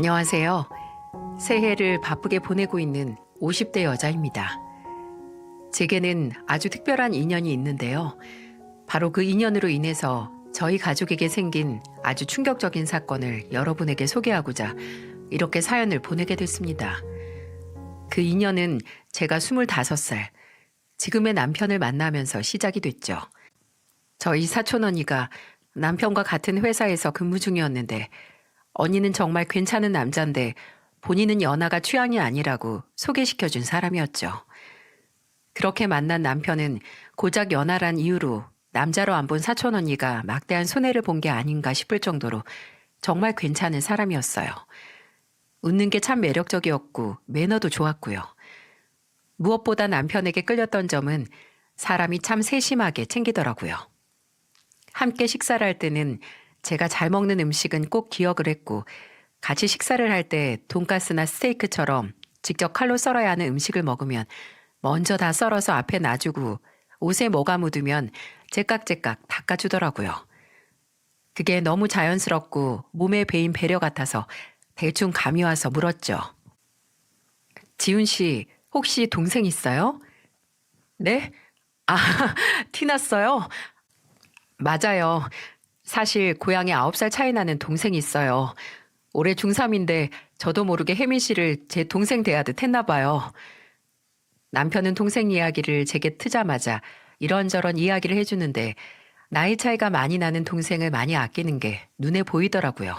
안녕하세요. 새해를 바쁘게 보내고 있는 50대 여자입니다. 제게는 아주 특별한 인연이 있는데요. 바로 그 인연으로 인해서 저희 가족에게 생긴 아주 충격적인 사건을 여러분에게 소개하고자 이렇게 사연을 보내게 됐습니다. 그 인연은 제가 25살, 지금의 남편을 만나면서 시작이 됐죠. 저희 사촌 언니가 남편과 같은 회사에서 근무 중이었는데 언니는 정말 괜찮은 남자인데 본인은 연하가 취향이 아니라고 소개시켜준 사람이었죠. 그렇게 만난 남편은 고작 연하란 이유로 남자로 안 본 사촌 언니가 막대한 손해를 본 게 아닌가 싶을 정도로 정말 괜찮은 사람이었어요. 웃는 게 참 매력적이었고 매너도 좋았고요. 무엇보다 남편에게 끌렸던 점은 사람이 참 세심하게 챙기더라고요. 함께 식사를 할 때는 제가 잘 먹는 음식은 꼭 기억을 했고 같이 식사를 할 때 돈가스나 스테이크처럼 직접 칼로 썰어야 하는 음식을 먹으면 먼저 다 썰어서 앞에 놔주고 옷에 뭐가 묻으면 제깍제깍 닦아주더라고요. 그게 너무 자연스럽고 몸에 배인 배려 같아서 대충 감이 와서 물었죠. 지훈 씨, 혹시 동생 있어요? 네? 아, 티났어요? 맞아요. 사실 고향에 9살 차이 나는 동생이 있어요. 올해 중3인데 저도 모르게 혜민 씨를 제 동생 대하듯 했나 봐요. 남편은 동생 이야기를 제게 트자마자 이런저런 이야기를 해주는데 나이 차이가 많이 나는 동생을 많이 아끼는 게 눈에 보이더라고요.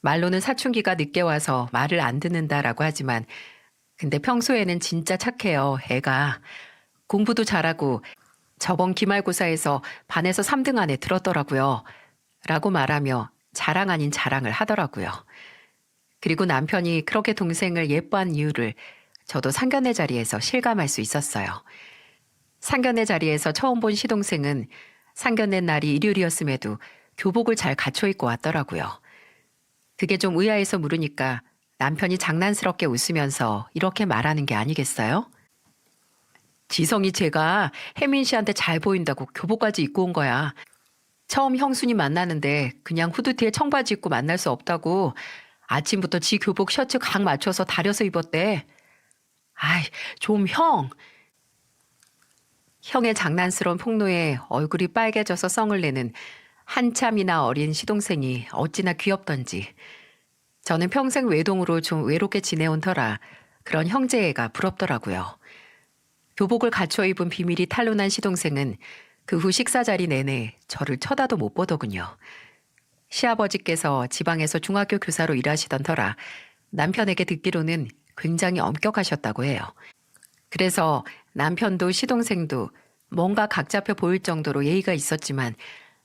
말로는 사춘기가 늦게 와서 말을 안 듣는다라고 하지만 근데 평소에는 진짜 착해요, 애가. 공부도 잘하고 저번 기말고사에서 반에서 3등 안에 들었더라고요. 라고 말하며 자랑 아닌 자랑을 하더라고요. 그리고 남편이 그렇게 동생을 예뻐한 이유를 저도 상견례 자리에서 실감할 수 있었어요. 상견례 자리에서 처음 본 시동생은 상견례 날이 일요일이었음에도 교복을 잘 갖춰 입고 왔더라고요. 그게 좀 의아해서 물으니까 남편이 장난스럽게 웃으면서 이렇게 말하는 게 아니겠어요? 지성이 제가 혜민 씨한테 잘 보인다고 교복까지 입고 온 거야. 처음 형수님 만나는데 그냥 후드티에 청바지 입고 만날 수 없다고 아침부터 지 교복 셔츠 각 맞춰서 다려서 입었대. 아이, 좀 형. 형의 장난스러운 폭로에 얼굴이 빨개져서 썽을 내는 한참이나 어린 시동생이 어찌나 귀엽던지. 저는 평생 외동으로 좀 외롭게 지내온 터라 그런 형제애가 부럽더라고요. 교복을 갖춰 입은 비밀이 탄로난 시동생은 그 후 식사 자리 내내 저를 쳐다도 못 보더군요. 시아버지께서 지방에서 중학교 교사로 일하시던 터라 남편에게 듣기로는 굉장히 엄격하셨다고 해요. 그래서 남편도 시동생도 뭔가 각 잡혀 보일 정도로 예의가 있었지만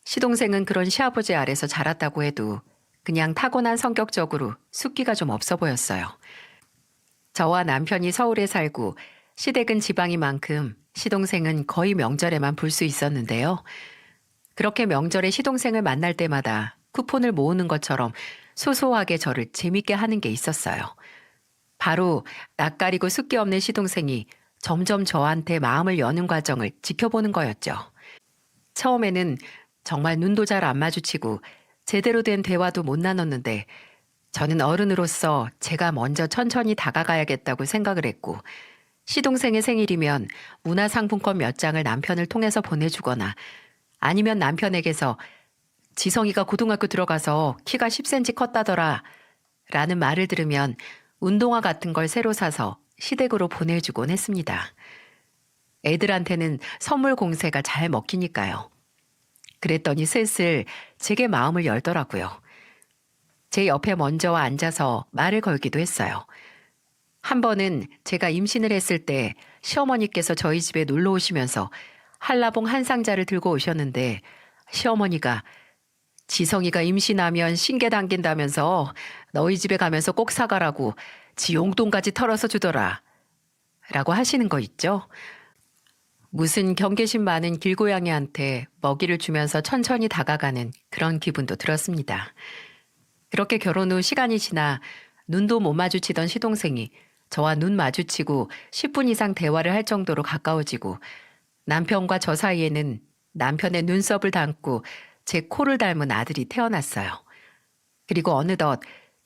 시동생은 그런 시아버지 아래서 자랐다고 해도 그냥 타고난 성격적으로 숫기가 좀 없어 보였어요. 저와 남편이 서울에 살고 시댁은 지방인 만큼 시동생은 거의 명절에만 볼 수 있었는데요. 그렇게 명절에 시동생을 만날 때마다 쿠폰을 모으는 것처럼 소소하게 저를 재밌게 하는 게 있었어요. 바로 낯가리고 숫기 없는 시동생이 점점 저한테 마음을 여는 과정을 지켜보는 거였죠. 처음에는 정말 눈도 잘 안 마주치고 제대로 된 대화도 못 나눴는데 저는 어른으로서 제가 먼저 천천히 다가가야겠다고 생각을 했고 시동생의 생일이면 문화상품권 몇 장을 남편을 통해서 보내주거나 아니면 남편에게서 지성이가 고등학교 들어가서 키가 10cm 컸다더라 라는 말을 들으면 운동화 같은 걸 새로 사서 시댁으로 보내주곤 했습니다. 애들한테는 선물 공세가 잘 먹히니까요. 그랬더니 슬슬 제게 마음을 열더라고요. 제 옆에 먼저 앉아서 말을 걸기도 했어요. 한 번은 제가 임신을 했을 때 시어머니께서 저희 집에 놀러 오시면서 한라봉 한 상자를 들고 오셨는데 시어머니가 지성이가 임신하면 신게 당긴다면서 너희 집에 가면서 꼭 사가라고 지 용돈까지 털어서 주더라 라고 하시는 거 있죠. 무슨 경계심 많은 길고양이한테 먹이를 주면서 천천히 다가가는 그런 기분도 들었습니다. 그렇게 결혼 후 시간이 지나 눈도 못 마주치던 시동생이 저와 눈 마주치고 10분 이상 대화를 할 정도로 가까워지고 남편과 저 사이에는 남편의 눈썹을 닮고 제 코를 닮은 아들이 태어났어요. 그리고 어느덧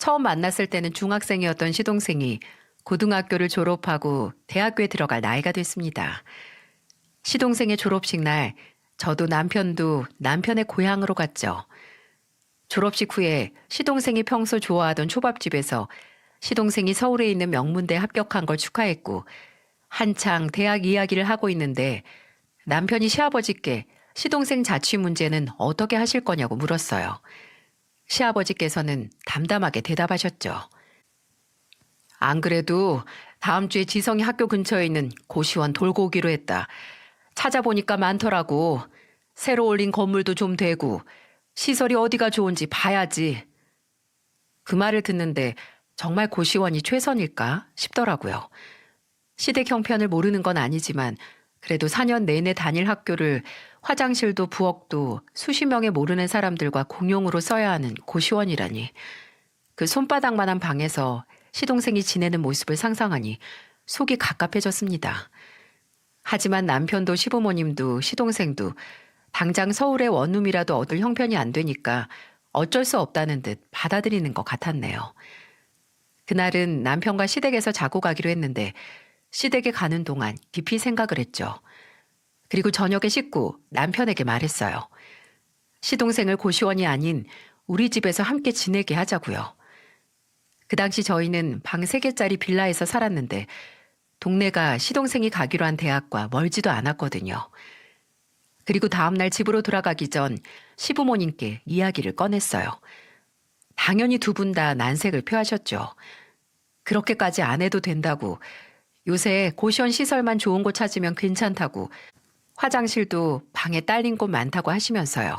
처음 만났을 때는 중학생이었던 시동생이 고등학교를 졸업하고 대학교에 들어갈 나이가 됐습니다. 시동생의 졸업식 날 저도 남편도 남편의 고향으로 갔죠. 졸업식 후에 시동생이 평소 좋아하던 초밥집에서 시동생이 서울에 있는 명문대에 합격한 걸 축하했고 한창 대학 이야기를 하고 있는데 남편이 시아버지께 시동생 자취 문제는 어떻게 하실 거냐고 물었어요. 시아버지께서는 담담하게 대답하셨죠. 안 그래도 다음 주에 지성이 학교 근처에 있는 고시원 돌고 오기로 했다. 찾아보니까 많더라고. 새로 올린 건물도 좀 되고 시설이 어디가 좋은지 봐야지. 그 말을 듣는데 정말 고시원이 최선일까 싶더라고요. 시댁 형편을 모르는 건 아니지만 그래도 4년 내내 다닐 학교를 화장실도 부엌도 수십 명의 모르는 사람들과 공용으로 써야 하는 고시원이라니. 그 손바닥만한 방에서 시동생이 지내는 모습을 상상하니 속이 갑갑해졌습니다. 하지만 남편도 시부모님도 시동생도 당장 서울의 원룸이라도 얻을 형편이 안 되니까 어쩔 수 없다는 듯 받아들이는 것 같았네요. 그날은 남편과 시댁에서 자고 가기로 했는데 시댁에 가는 동안 깊이 생각을 했죠. 그리고 저녁에 씻고 남편에게 말했어요. 시동생을 고시원이 아닌 우리 집에서 함께 지내게 하자고요. 그 당시 저희는 방 3개짜리 빌라에서 살았는데 동네가 시동생이 가기로 한 대학과 멀지도 않았거든요. 그리고 다음날 집으로 돌아가기 전 시부모님께 이야기를 꺼냈어요. 당연히 두 분 다 난색을 표하셨죠. 그렇게까지 안 해도 된다고, 요새 고시원 시설만 좋은 곳 찾으면 괜찮다고, 화장실도 방에 딸린 곳 많다고 하시면서요.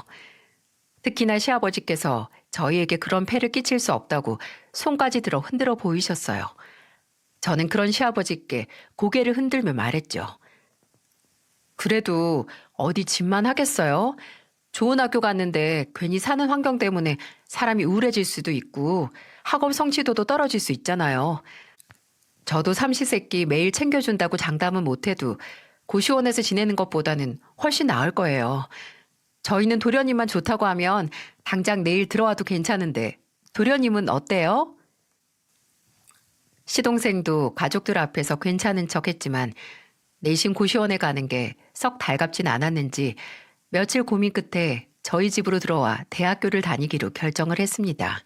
특히나 시아버지께서 저희에게 그런 폐를 끼칠 수 없다고 손까지 들어 흔들어 보이셨어요. 저는 그런 시아버지께 고개를 흔들며 말했죠. 그래도 어디 집만 하겠어요? 좋은 학교 갔는데 괜히 사는 환경 때문에 사람이 우울해질 수도 있고 학업 성취도도 떨어질 수 있잖아요. 저도 삼시세끼 매일 챙겨준다고 장담은 못해도 고시원에서 지내는 것보다는 훨씬 나을 거예요. 저희는 도련님만 좋다고 하면 당장 내일 들어와도 괜찮은데 도련님은 어때요? 시동생도 가족들 앞에서 괜찮은 척 했지만 내심 고시원에 가는 게 썩 달갑진 않았는지 며칠 고민 끝에 저희 집으로 들어와 대학교를 다니기로 결정을 했습니다.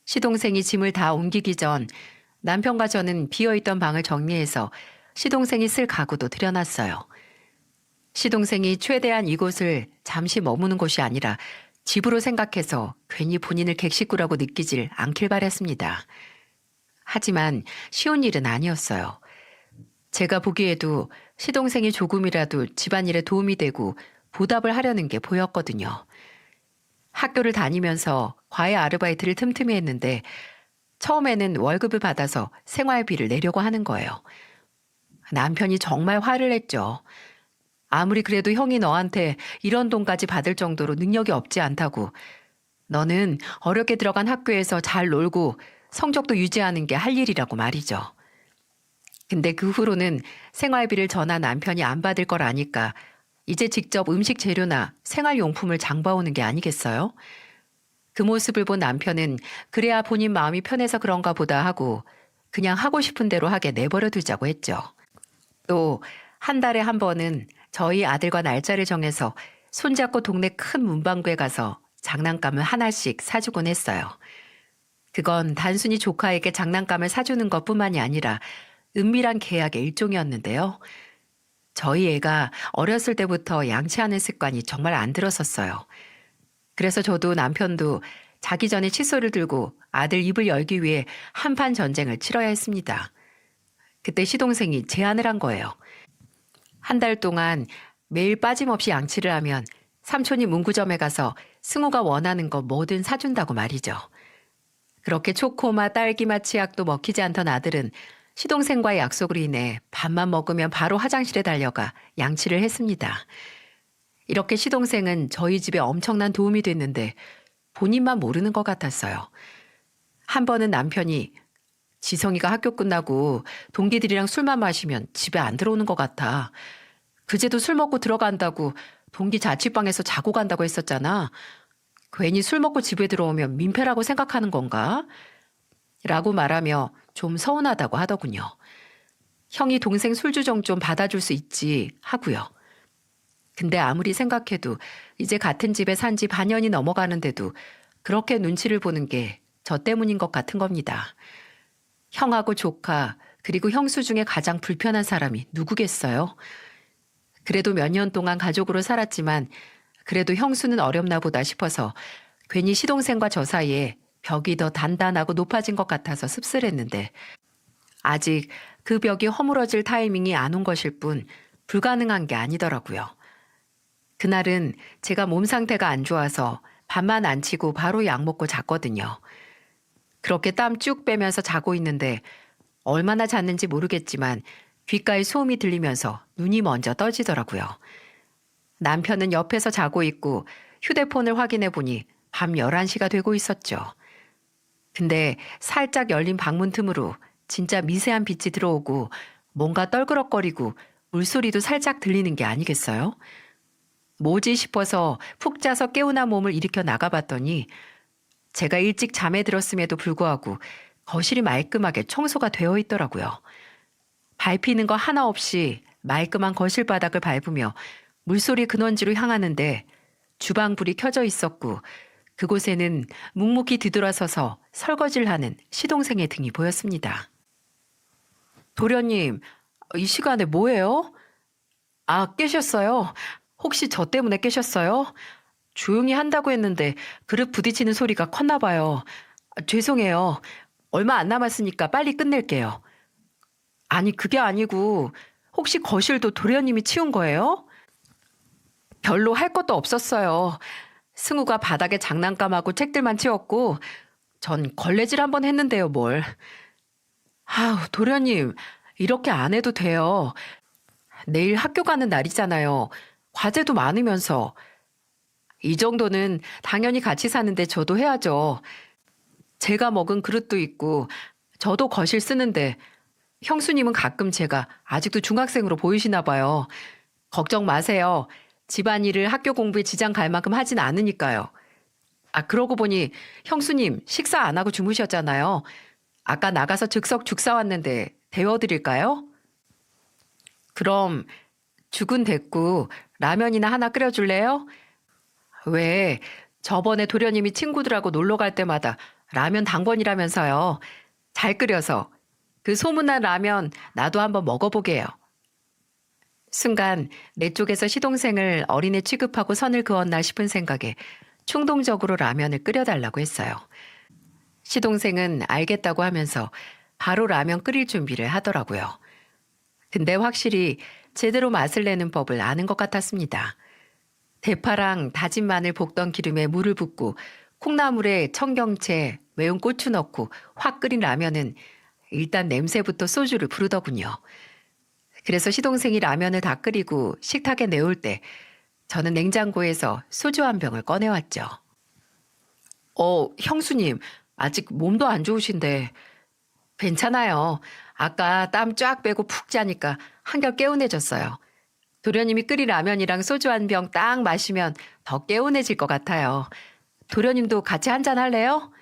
시동생이 짐을 다 옮기기 전 남편과 저는 비어있던 방을 정리해서 시동생이 쓸 가구도 들여놨어요. 시동생이 최대한 이곳을 잠시 머무는 곳이 아니라 집으로 생각해서 괜히 본인을 객식구라고 느끼질 않길 바랬습니다. 하지만 쉬운 일은 아니었어요. 제가 보기에도 시동생이 조금이라도 집안일에 도움이 되고 보답을 하려는 게 보였거든요. 학교를 다니면서 과외 아르바이트를 틈틈이 했는데 처음에는 월급을 받아서 생활비를 내려고 하는 거예요. 남편이 정말 화를 냈죠. 아무리 그래도 형이 너한테 이런 돈까지 받을 정도로 능력이 없지 않다고. 너는 어렵게 들어간 학교에서 잘 놀고 성적도 유지하는 게 할 일이라고 말이죠. 근데 그 후로는 생활비를 전화 남편이 안 받을 걸 아니까 이제 직접 음식 재료나 생활용품을 장봐오는 게 아니겠어요? 그 모습을 본 남편은 그래야 본인 마음이 편해서 그런가 보다 하고 그냥 하고 싶은 대로 하게 내버려 두자고 했죠. 또 한 달에 한 번은 저희 아들과 날짜를 정해서 손잡고 동네 큰 문방구에 가서 장난감을 하나씩 사주곤 했어요. 그건 단순히 조카에게 장난감을 사주는 것뿐만이 아니라 은밀한 계약의 일종이었는데요. 저희 애가 어렸을 때부터 양치하는 습관이 정말 안 들었었어요. 그래서 저도 남편도 자기 전에 칫솔을 들고 아들 입을 열기 위해 한판 전쟁을 치러야 했습니다. 그때 시동생이 제안을 한 거예요. 한 달 동안 매일 빠짐없이 양치를 하면 삼촌이 문구점에 가서 승우가 원하는 거 뭐든 사준다고 말이죠. 그렇게 초코맛, 딸기맛 치약도 먹히지 않던 아들은 시동생과의 약속으로 인해 밥만 먹으면 바로 화장실에 달려가 양치를 했습니다. 이렇게 시동생은 저희 집에 엄청난 도움이 됐는데 본인만 모르는 것 같았어요. 한 번은 남편이 지성이가 학교 끝나고 동기들이랑 술만 마시면 집에 안 들어오는 것 같아. 그제도 술 먹고 들어간다고 동기 자취방에서 자고 간다고 했었잖아. 괜히 술 먹고 집에 들어오면 민폐라고 생각하는 건가? 라고 말하며 좀 서운하다고 하더군요. 형이 동생 술주정 좀 받아줄 수 있지 하고요. 근데 아무리 생각해도 이제 같은 집에 산 지 반년이 넘어가는데도 그렇게 눈치를 보는 게 저 때문인 것 같은 겁니다. 형하고 조카, 그리고 형수 중에 가장 불편한 사람이 누구겠어요? 그래도 몇 년 동안 가족으로 살았지만 그래도 형수는 어렵나 보다 싶어서 괜히 시동생과 저 사이에 벽이 더 단단하고 높아진 것 같아서 씁쓸했는데 아직 그 벽이 허물어질 타이밍이 안 온 것일 뿐 불가능한 게 아니더라고요. 그날은 제가 몸 상태가 안 좋아서 밥만 안 치고 바로 약 먹고 잤거든요. 그렇게 땀 쭉 빼면서 자고 있는데 얼마나 잤는지 모르겠지만 귓가에 소음이 들리면서 눈이 먼저 떠지더라고요. 남편은 옆에서 자고 있고 휴대폰을 확인해 보니 밤 11시가 되고 있었죠. 근데 살짝 열린 방문 틈으로 진짜 미세한 빛이 들어오고 뭔가 떨그럭거리고 물소리도 살짝 들리는 게 아니겠어요? 뭐지 싶어서 푹 자서 깨우나 몸을 일으켜 나가봤더니 제가 일찍 잠에 들었음에도 불구하고 거실이 말끔하게 청소가 되어 있더라고요. 밟히는 거 하나 없이 말끔한 거실 바닥을 밟으며 물소리 근원지로 향하는데 주방불이 켜져 있었고 그곳에는 묵묵히 뒤돌아서서 설거지를 하는 시동생의 등이 보였습니다. 도련님, 이 시간에 뭐해요? 아, 깨셨어요? 혹시 저 때문에 깨셨어요? 조용히 한다고 했는데 그릇 부딪히는 소리가 컸나 봐요. 죄송해요. 얼마 안 남았으니까 빨리 끝낼게요. 아니, 그게 아니고 혹시 거실도 도련님이 치운 거예요? 별로 할 것도 없었어요. 승우가 바닥에 장난감하고 책들만 치웠고 전 걸레질 한번 했는데요, 뭘. 아우, 도련님, 이렇게 안 해도 돼요. 내일 학교 가는 날이잖아요. 과제도 많으면서. 이 정도는 당연히 같이 사는데 저도 해야죠. 제가 먹은 그릇도 있고 저도 거실 쓰는데 형수님은 가끔 제가 아직도 중학생으로 보이시나 봐요. 걱정 마세요. 집안일을 학교 공부에 지장 갈 만큼 하진 않으니까요. 아, 그러고 보니 형수님 식사 안 하고 주무셨잖아요. 아까 나가서 즉석 죽 사왔는데 데워드릴까요? 그럼 죽은 됐고 라면이나 하나 끓여줄래요? 왜? 저번에 도련님이 친구들하고 놀러 갈 때마다 라면 당번이라면서요. 잘 끓여서. 그 소문난 라면 나도 한번 먹어보게요. 순간 내 쪽에서 시동생을 어린애 취급하고 선을 그었나 싶은 생각에 충동적으로 라면을 끓여달라고 했어요. 시동생은 알겠다고 하면서 바로 라면 끓일 준비를 하더라고요. 근데 확실히 제대로 맛을 내는 법을 아는 것 같았습니다. 대파랑 다진 마늘 볶던 기름에 물을 붓고 콩나물에 청경채, 매운 고추 넣고 확 끓인 라면은 일단 냄새부터 소주를 부르더군요. 그래서 시동생이 라면을 다 끓이고 식탁에 내올 때 저는 냉장고에서 소주 한 병을 꺼내왔죠. 형수님, 아직 몸도 안 좋으신데. 괜찮아요. 아까 땀 쫙 빼고 푹 자니까 한결 개운해졌어요. 도련님이 끓인 라면이랑 소주 한 병 딱 마시면 더 개운해질 것 같아요. 도련님도 같이 한잔 할래요?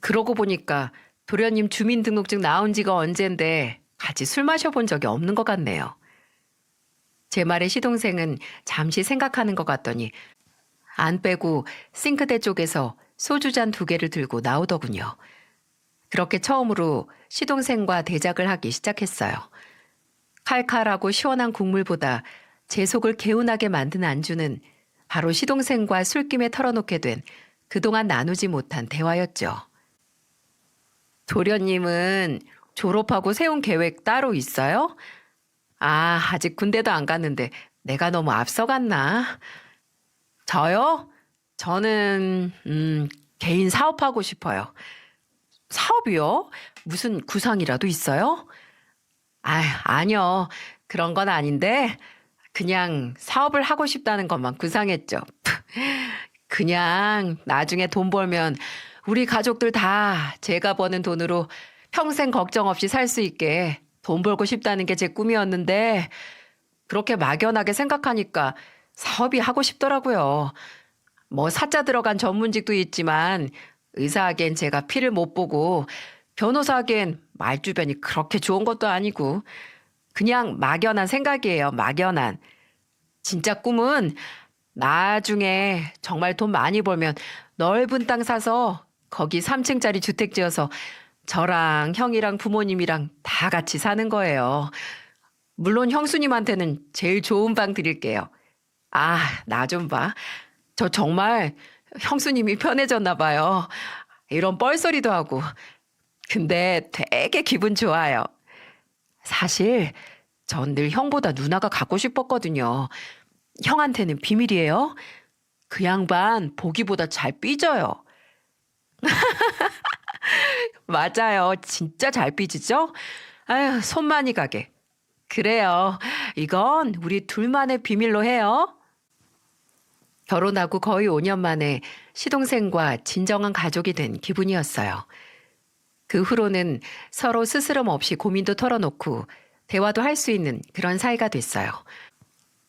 그러고 보니까 도련님 주민등록증 나온 지가 언젠데 같이 술 마셔본 적이 없는 것 같네요. 제 말에 시동생은 잠시 생각하는 것 같더니 안 빼고 싱크대 쪽에서 소주잔 2개를 들고 나오더군요. 그렇게 처음으로 시동생과 대작을 하기 시작했어요. 칼칼하고 시원한 국물보다 제 속을 개운하게 만든 안주는 바로 시동생과 술김에 털어놓게 된 그동안 나누지 못한 대화였죠. 도련님은 졸업하고 세운 계획 따로 있어요? 아, 아직 군대도 안 갔는데 내가 너무 앞서갔나? 저요? 저는 개인 사업하고 싶어요. 사업이요? 무슨 구상이라도 있어요? 아, 아니요. 그런 건 아닌데 그냥 사업을 하고 싶다는 것만 구상했죠. 그냥 나중에 돈 벌면 우리 가족들 다 제가 버는 돈으로 평생 걱정 없이 살 수 있게 돈 벌고 싶다는 게 제 꿈이었는데 그렇게 막연하게 생각하니까 사업이 하고 싶더라고요. 뭐 사자 들어간 전문직도 있지만 의사하기엔 제가 피를 못 보고 변호사 하기엔 말주변이 그렇게 좋은 것도 아니고 그냥 막연한 생각이에요. 막연한. 진짜 꿈은 나중에 정말 돈 많이 벌면 넓은 땅 사서 거기 3층짜리 주택 지어서 저랑 형이랑 부모님이랑 다 같이 사는 거예요. 물론 형수님한테는 제일 좋은 방 드릴게요. 아, 나 좀 봐. 저 정말 형수님이 편해졌나 봐요. 이런 뻘소리도 하고. 근데 되게 기분 좋아요. 사실 전 늘 형보다 누나가 갖고 싶었거든요. 형한테는 비밀이에요. 그 양반 보기보다 잘 삐져요. 맞아요. 진짜 잘 삐지죠? 아유, 손 많이 가게. 그래요. 이건 우리 둘만의 비밀로 해요. 결혼하고 거의 5년 만에 시동생과 진정한 가족이 된 기분이었어요. 그 후로는 서로 스스럼 없이 고민도 털어놓고 대화도 할 수 있는 그런 사이가 됐어요.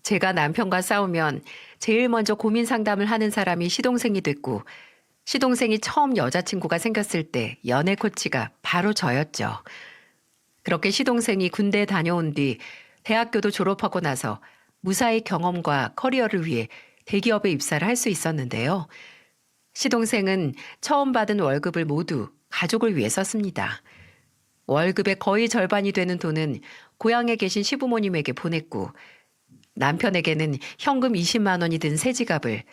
제가 남편과 싸우면 제일 먼저 고민 상담을 하는 사람이 시동생이 됐고, 시동생이 처음 여자친구가 생겼을 때 연애 코치가 바로 저였죠. 그렇게 시동생이 군대에 다녀온 뒤 대학교도 졸업하고 나서 무사히 경험과 커리어를 위해 대기업에 입사를 할 수 있었는데요. 시동생은 처음 받은 월급을 모두 가족을 위해 썼습니다. 월급의 거의 절반이 되는 돈은 고향에 계신 시부모님에게 보냈고, 남편에게는 현금 20만 원이 든 새 지갑을,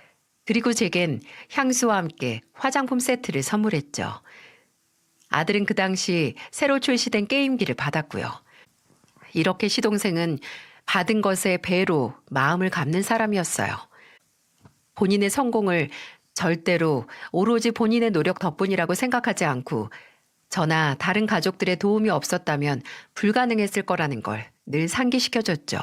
그리고 제겐 향수와 함께 화장품 세트를 선물했죠. 아들은 그 당시 새로 출시된 게임기를 받았고요. 이렇게 시동생은 받은 것에 배로 마음을 갚는 사람이었어요. 본인의 성공을 절대로 오로지 본인의 노력 덕분이라고 생각하지 않고 저나 다른 가족들의 도움이 없었다면 불가능했을 거라는 걸 늘 상기시켜줬죠.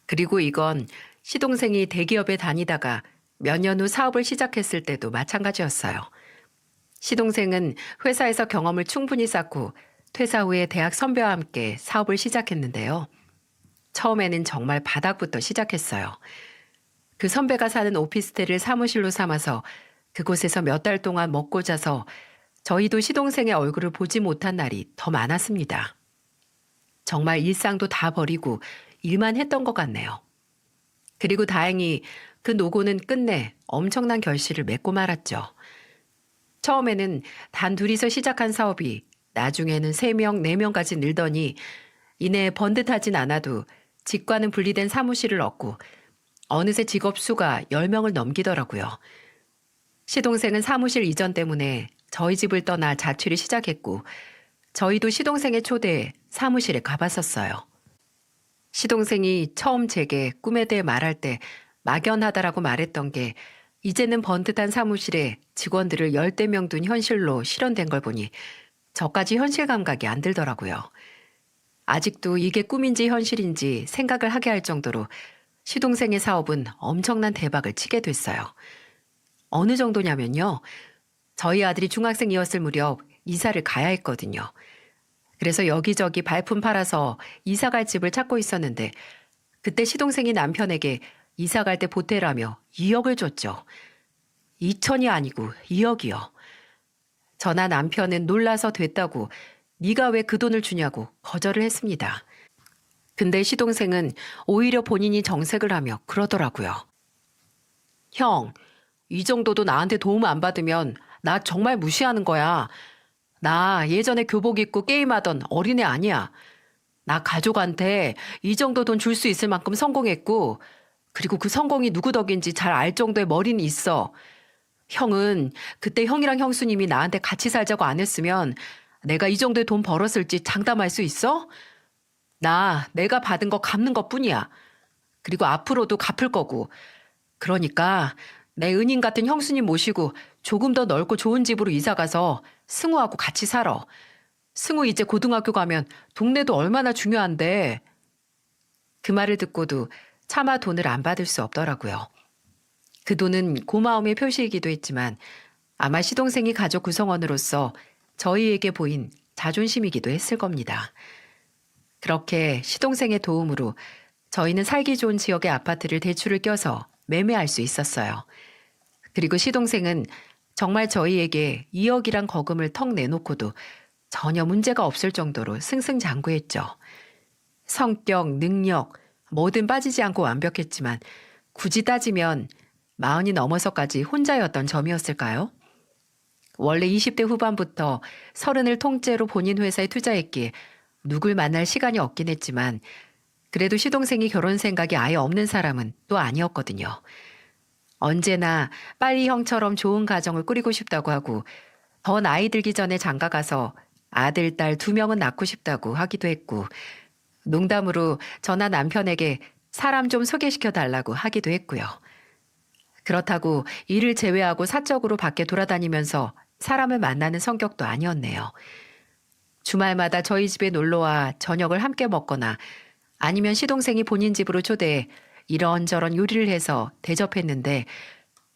그리고 이건 시동생이 대기업에 다니다가 몇 년 후 사업을 시작했을 때도 마찬가지였어요. 시동생은 회사에서 경험을 충분히 쌓고 퇴사 후에 대학 선배와 함께 사업을 시작했는데요. 처음에는 정말 바닥부터 시작했어요. 그 선배가 사는 오피스텔을 사무실로 삼아서 그곳에서 몇 달 동안 먹고 자서 저희도 시동생의 얼굴을 보지 못한 날이 더 많았습니다. 정말 일상도 다 버리고 일만 했던 것 같네요. 그리고 다행히 그 노고는 끝내 엄청난 결실을 맺고 말았죠. 처음에는 단 둘이서 시작한 사업이 나중에는 3명, 4명까지 늘더니 이내 번듯하진 않아도 직과는 분리된 사무실을 얻고 어느새 직업 수가 10명을 넘기더라고요. 시동생은 사무실 이전 때문에 저희 집을 떠나 자취를 시작했고 저희도 시동생의 초대에 사무실에 가봤었어요. 시동생이 처음 제게 꿈에 대해 말할 때 막연하다라고 말했던 게 이제는 번듯한 사무실에 직원들을 10대 명 둔 현실로 실현된 걸 보니 저까지 현실 감각이 안 들더라고요. 아직도 이게 꿈인지 현실인지 생각을 하게 할 정도로 시동생의 사업은 엄청난 대박을 치게 됐어요. 어느 정도냐면요. 저희 아들이 중학생이었을 무렵 이사를 가야 했거든요. 그래서 여기저기 발품 팔아서 이사 갈 집을 찾고 있었는데 그때 시동생이 남편에게 이사 갈 때 보태라며 2억을 줬죠. 2천이 아니고 2억이요. 저나 남편은 놀라서 됐다고 네가 왜 그 돈을 주냐고 거절을 했습니다. 근데 시동생은 오히려 본인이 정색을 하며 그러더라고요. 형, 이 정도도 나한테 도움 안 받으면 나 정말 무시하는 거야. 나 예전에 교복 입고 게임하던 어린애 아니야. 나 가족한테 이 정도 돈 줄 수 있을 만큼 성공했고 그리고 그 성공이 누구 덕인지 잘 알 정도의 머리는 있어. 형은 그때 형이랑 형수님이 나한테 같이 살자고 안 했으면 내가 이 정도의 돈 벌었을지 장담할 수 있어? 내가 받은 거 갚는 것뿐이야. 그리고 앞으로도 갚을 거고. 그러니까 내 은인 같은 형수님 모시고 조금 더 넓고 좋은 집으로 이사 가서 승우하고 같이 살아. 승우 이제 고등학교 가면 동네도 얼마나 중요한데. 그 말을 듣고도 차마 돈을 안 받을 수 없더라고요. 그 돈은 고마움의 표시이기도 했지만 아마 시동생이 가족 구성원으로서 저희에게 보인 자존심이기도 했을 겁니다. 그렇게 시동생의 도움으로 저희는 살기 좋은 지역의 아파트를 대출을 껴서 매매할 수 있었어요. 그리고 시동생은 정말 저희에게 2억이란 거금을 턱 내놓고도 전혀 문제가 없을 정도로 승승장구했죠. 성격, 능력, 뭐든 빠지지 않고 완벽했지만 굳이 따지면 40이 넘어서까지 혼자였던 점이었을까요? 원래 20대 후반부터 30을 통째로 본인 회사에 투자했기에 누굴 만날 시간이 없긴 했지만 그래도 시동생이 결혼 생각이 아예 없는 사람은 또 아니었거든요. 언제나 빨리 형처럼 좋은 가정을 꾸리고 싶다고 하고 더 나이 들기 전에 장가 가서 아들, 딸 2명은 낳고 싶다고 하기도 했고 농담으로 저나 남편에게 사람 좀 소개시켜 달라고 하기도 했고요. 그렇다고 일을 제외하고 사적으로 밖에 돌아다니면서 사람을 만나는 성격도 아니었네요. 주말마다 저희 집에 놀러와 저녁을 함께 먹거나 아니면 시동생이 본인 집으로 초대해 이런저런 요리를 해서 대접했는데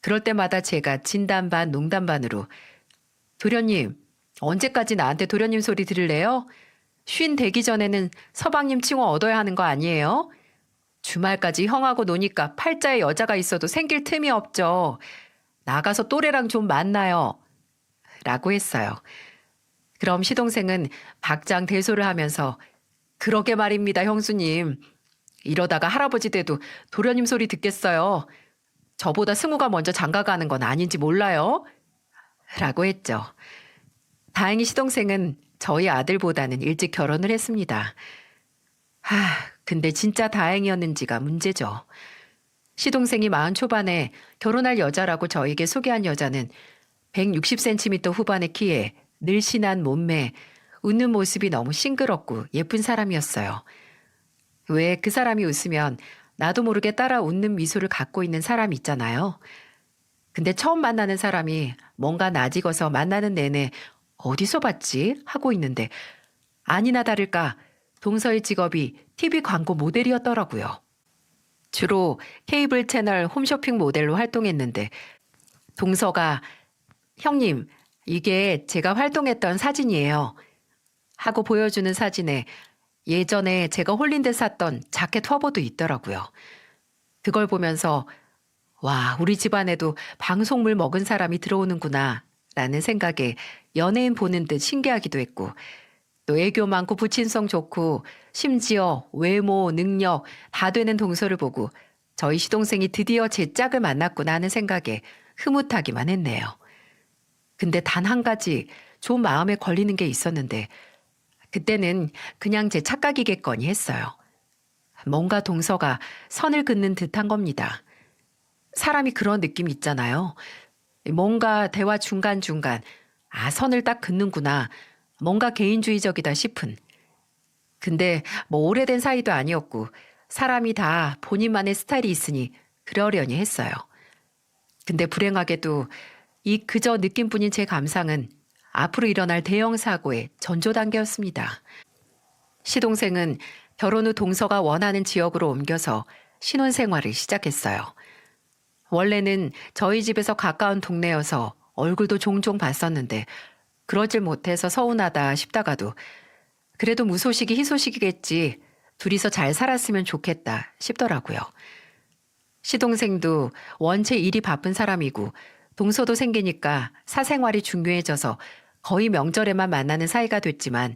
그럴 때마다 제가 진담 반 농담 반으로 도련님, 언제까지 나한테 도련님 소리 들을래요? 쉰 되기 전에는 서방님 칭호 얻어야 하는 거 아니에요? 주말까지 형하고 노니까 팔자에 여자가 있어도 생길 틈이 없죠. 나가서 또래랑 좀 만나요. 라고 했어요. 그럼 시동생은 박장대소를 하면서 그러게 말입니다, 형수님. 이러다가 할아버지 돼도 도련님 소리 듣겠어요. 저보다 승우가 먼저 장가 가는 건 아닌지 몰라요? 라고 했죠. 다행히 시동생은 저희 아들보다는 일찍 결혼을 했습니다. 근데 진짜 다행이었는지가 문제죠. 시동생이 40 초반에 결혼할 여자라고 저에게 소개한 여자는 160cm 후반의 키에 늘씬한 몸매, 웃는 모습이 너무 싱그럽고 예쁜 사람이었어요. 왜 그 사람이 웃으면 나도 모르게 따라 웃는 미소를 갖고 있는 사람 있잖아요. 근데 처음 만나는 사람이 뭔가 낯익어서 만나는 내내 어디서 봤지? 하고 있는데 아니나 다를까 동서의 직업이 TV 광고 모델이었더라고요. 주로 케이블 채널 홈쇼핑 모델로 활동했는데 동서가 형님, 이게 제가 활동했던 사진이에요. 하고 보여주는 사진에 예전에 제가 홀린 듯 샀던 자켓 화보도 있더라고요. 그걸 보면서 와, 우리 집안에도 방송물 먹은 사람이 들어오는구나 라는 생각에 연예인 보는 듯 신기하기도 했고 또 애교 많고 부친성 좋고 심지어 외모, 능력 다 되는 동서를 보고 저희 시동생이 드디어 제 짝을 만났구나 하는 생각에 흐뭇하기만 했네요. 근데 단 한 가지 좀 마음에 걸리는 게 있었는데 그때는 그냥 제 착각이겠거니 했어요. 뭔가 동서가 선을 긋는 듯한 겁니다. 사람이 그런 느낌 있잖아요. 뭔가 대화 중간중간 선을 딱 긋는구나. 뭔가 개인주의적이다 싶은. 근데 뭐 오래된 사이도 아니었고 사람이 다 본인만의 스타일이 있으니 그러려니 했어요. 근데 불행하게도 이 그저 느낌뿐인 제 감상은 앞으로 일어날 대형 사고의 전조 단계였습니다. 시동생은 결혼 후 동서가 원하는 지역으로 옮겨서 신혼생활을 시작했어요. 원래는 저희 집에서 가까운 동네여서 얼굴도 종종 봤었는데 그러질 못해서 서운하다 싶다가도 그래도 무소식이 희소식이겠지. 둘이서 잘 살았으면 좋겠다 싶더라고요. 시동생도 원체 일이 바쁜 사람이고 동서도 생기니까 사생활이 중요해져서 거의 명절에만 만나는 사이가 됐지만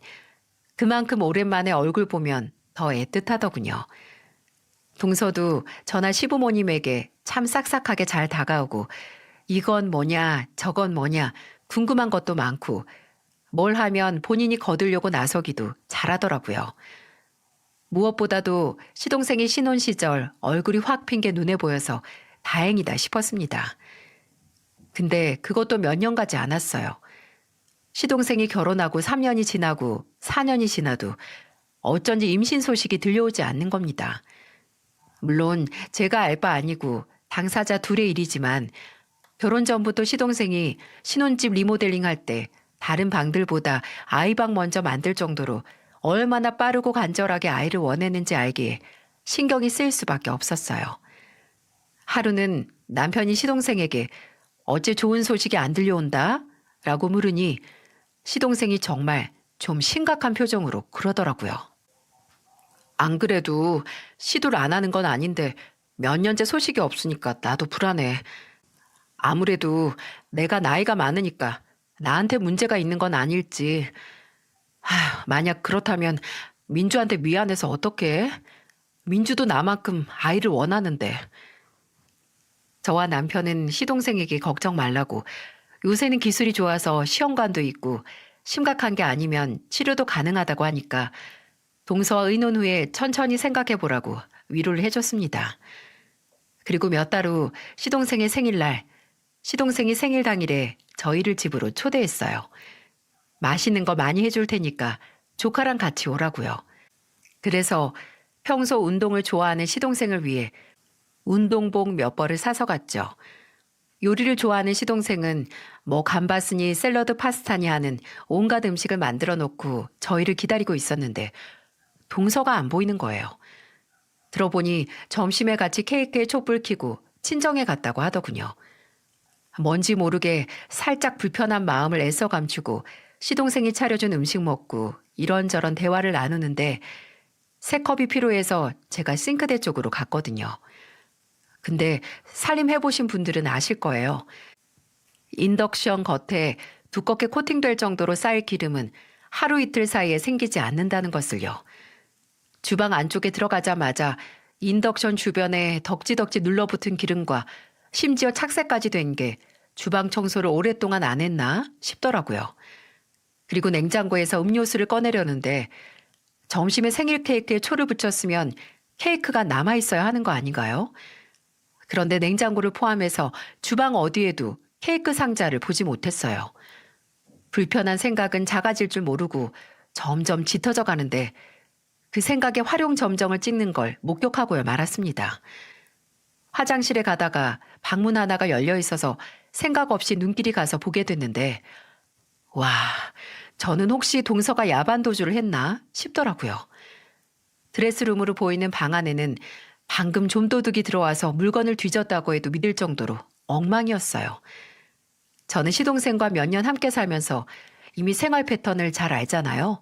그만큼 오랜만에 얼굴 보면 더 애틋하더군요. 동서도 저나 시부모님에게 참 싹싹하게 잘 다가오고 이건 뭐냐 저건 뭐냐 궁금한 것도 많고 뭘 하면 본인이 거두려고 나서기도 잘하더라고요. 무엇보다도 시동생이 신혼 시절 얼굴이 확 핀 게 눈에 보여서 다행이다 싶었습니다. 근데 그것도 몇 년 가지 않았어요. 시동생이 결혼하고 3년이 지나고 4년이 지나도 어쩐지 임신 소식이 들려오지 않는 겁니다. 물론 제가 알 바 아니고 당사자 둘의 일이지만 결혼 전부터 시동생이 신혼집 리모델링 할 때 다른 방들보다 아이방 먼저 만들 정도로 얼마나 빠르고 간절하게 아이를 원했는지 알기에 신경이 쓰일 수밖에 없었어요. 하루는 남편이 시동생에게 어째 좋은 소식이 안 들려온다? 라고 물으니 시동생이 정말 좀 심각한 표정으로 그러더라고요. 안 그래도 시도를 안 하는 건 아닌데 몇 년째 소식이 없으니까 나도 불안해. 아무래도 내가 나이가 많으니까 나한테 문제가 있는 건 아닐지. 만약 그렇다면 민주한테 미안해서 어떡해? 민주도 나만큼 아이를 원하는데. 저와 남편은 시동생에게 걱정 말라고 요새는 기술이 좋아서 시험관도 있고 심각한 게 아니면 치료도 가능하다고 하니까 동서와 의논 후에 천천히 생각해 보라고 위로를 해줬습니다. 그리고 몇 달 후 시동생의 생일날, 시동생이 생일 당일에 저희를 집으로 초대했어요. 맛있는 거 많이 해줄 테니까 조카랑 같이 오라고요. 그래서 평소 운동을 좋아하는 시동생을 위해 운동복 몇 벌을 사서 갔죠. 요리를 좋아하는 시동생은 뭐 감바스니 샐러드 파스타니 하는 온갖 음식을 만들어 놓고 저희를 기다리고 있었는데 동서가 안 보이는 거예요. 들어보니 점심에 같이 케이크에 촛불 켜고 친정에 갔다고 하더군요. 뭔지 모르게 살짝 불편한 마음을 애써 감추고 시동생이 차려준 음식 먹고 이런저런 대화를 나누는데 새 컵이 필요해서 제가 싱크대 쪽으로 갔거든요. 근데 살림해보신 분들은 아실 거예요. 인덕션 겉에 두껍게 코팅될 정도로 쌓일 기름은 하루 이틀 사이에 생기지 않는다는 것을요. 주방 안쪽에 들어가자마자 인덕션 주변에 덕지덕지 눌러붙은 기름과 심지어 착색까지 된 게 주방 청소를 오랫동안 안 했나 싶더라고요. 그리고 냉장고에서 음료수를 꺼내려는데 점심에 생일 케이크에 초를 붙였으면 케이크가 남아있어야 하는 거 아닌가요? 그런데 냉장고를 포함해서 주방 어디에도 케이크 상자를 보지 못했어요. 불편한 생각은 작아질 줄 모르고 점점 짙어져 가는데 그 생각에 활용점정을 찍는 걸 목격하고야 말았습니다. 화장실에 가다가 방문 하나가 열려 있어서 생각 없이 눈길이 가서 보게 됐는데 와, 저는 혹시 동서가 야반 도주를 했나 싶더라고요. 드레스룸으로 보이는 방 안에는 방금 좀도둑이 들어와서 물건을 뒤졌다고 해도 믿을 정도로 엉망이었어요. 저는 시동생과 몇 년 함께 살면서 이미 생활 패턴을 잘 알잖아요.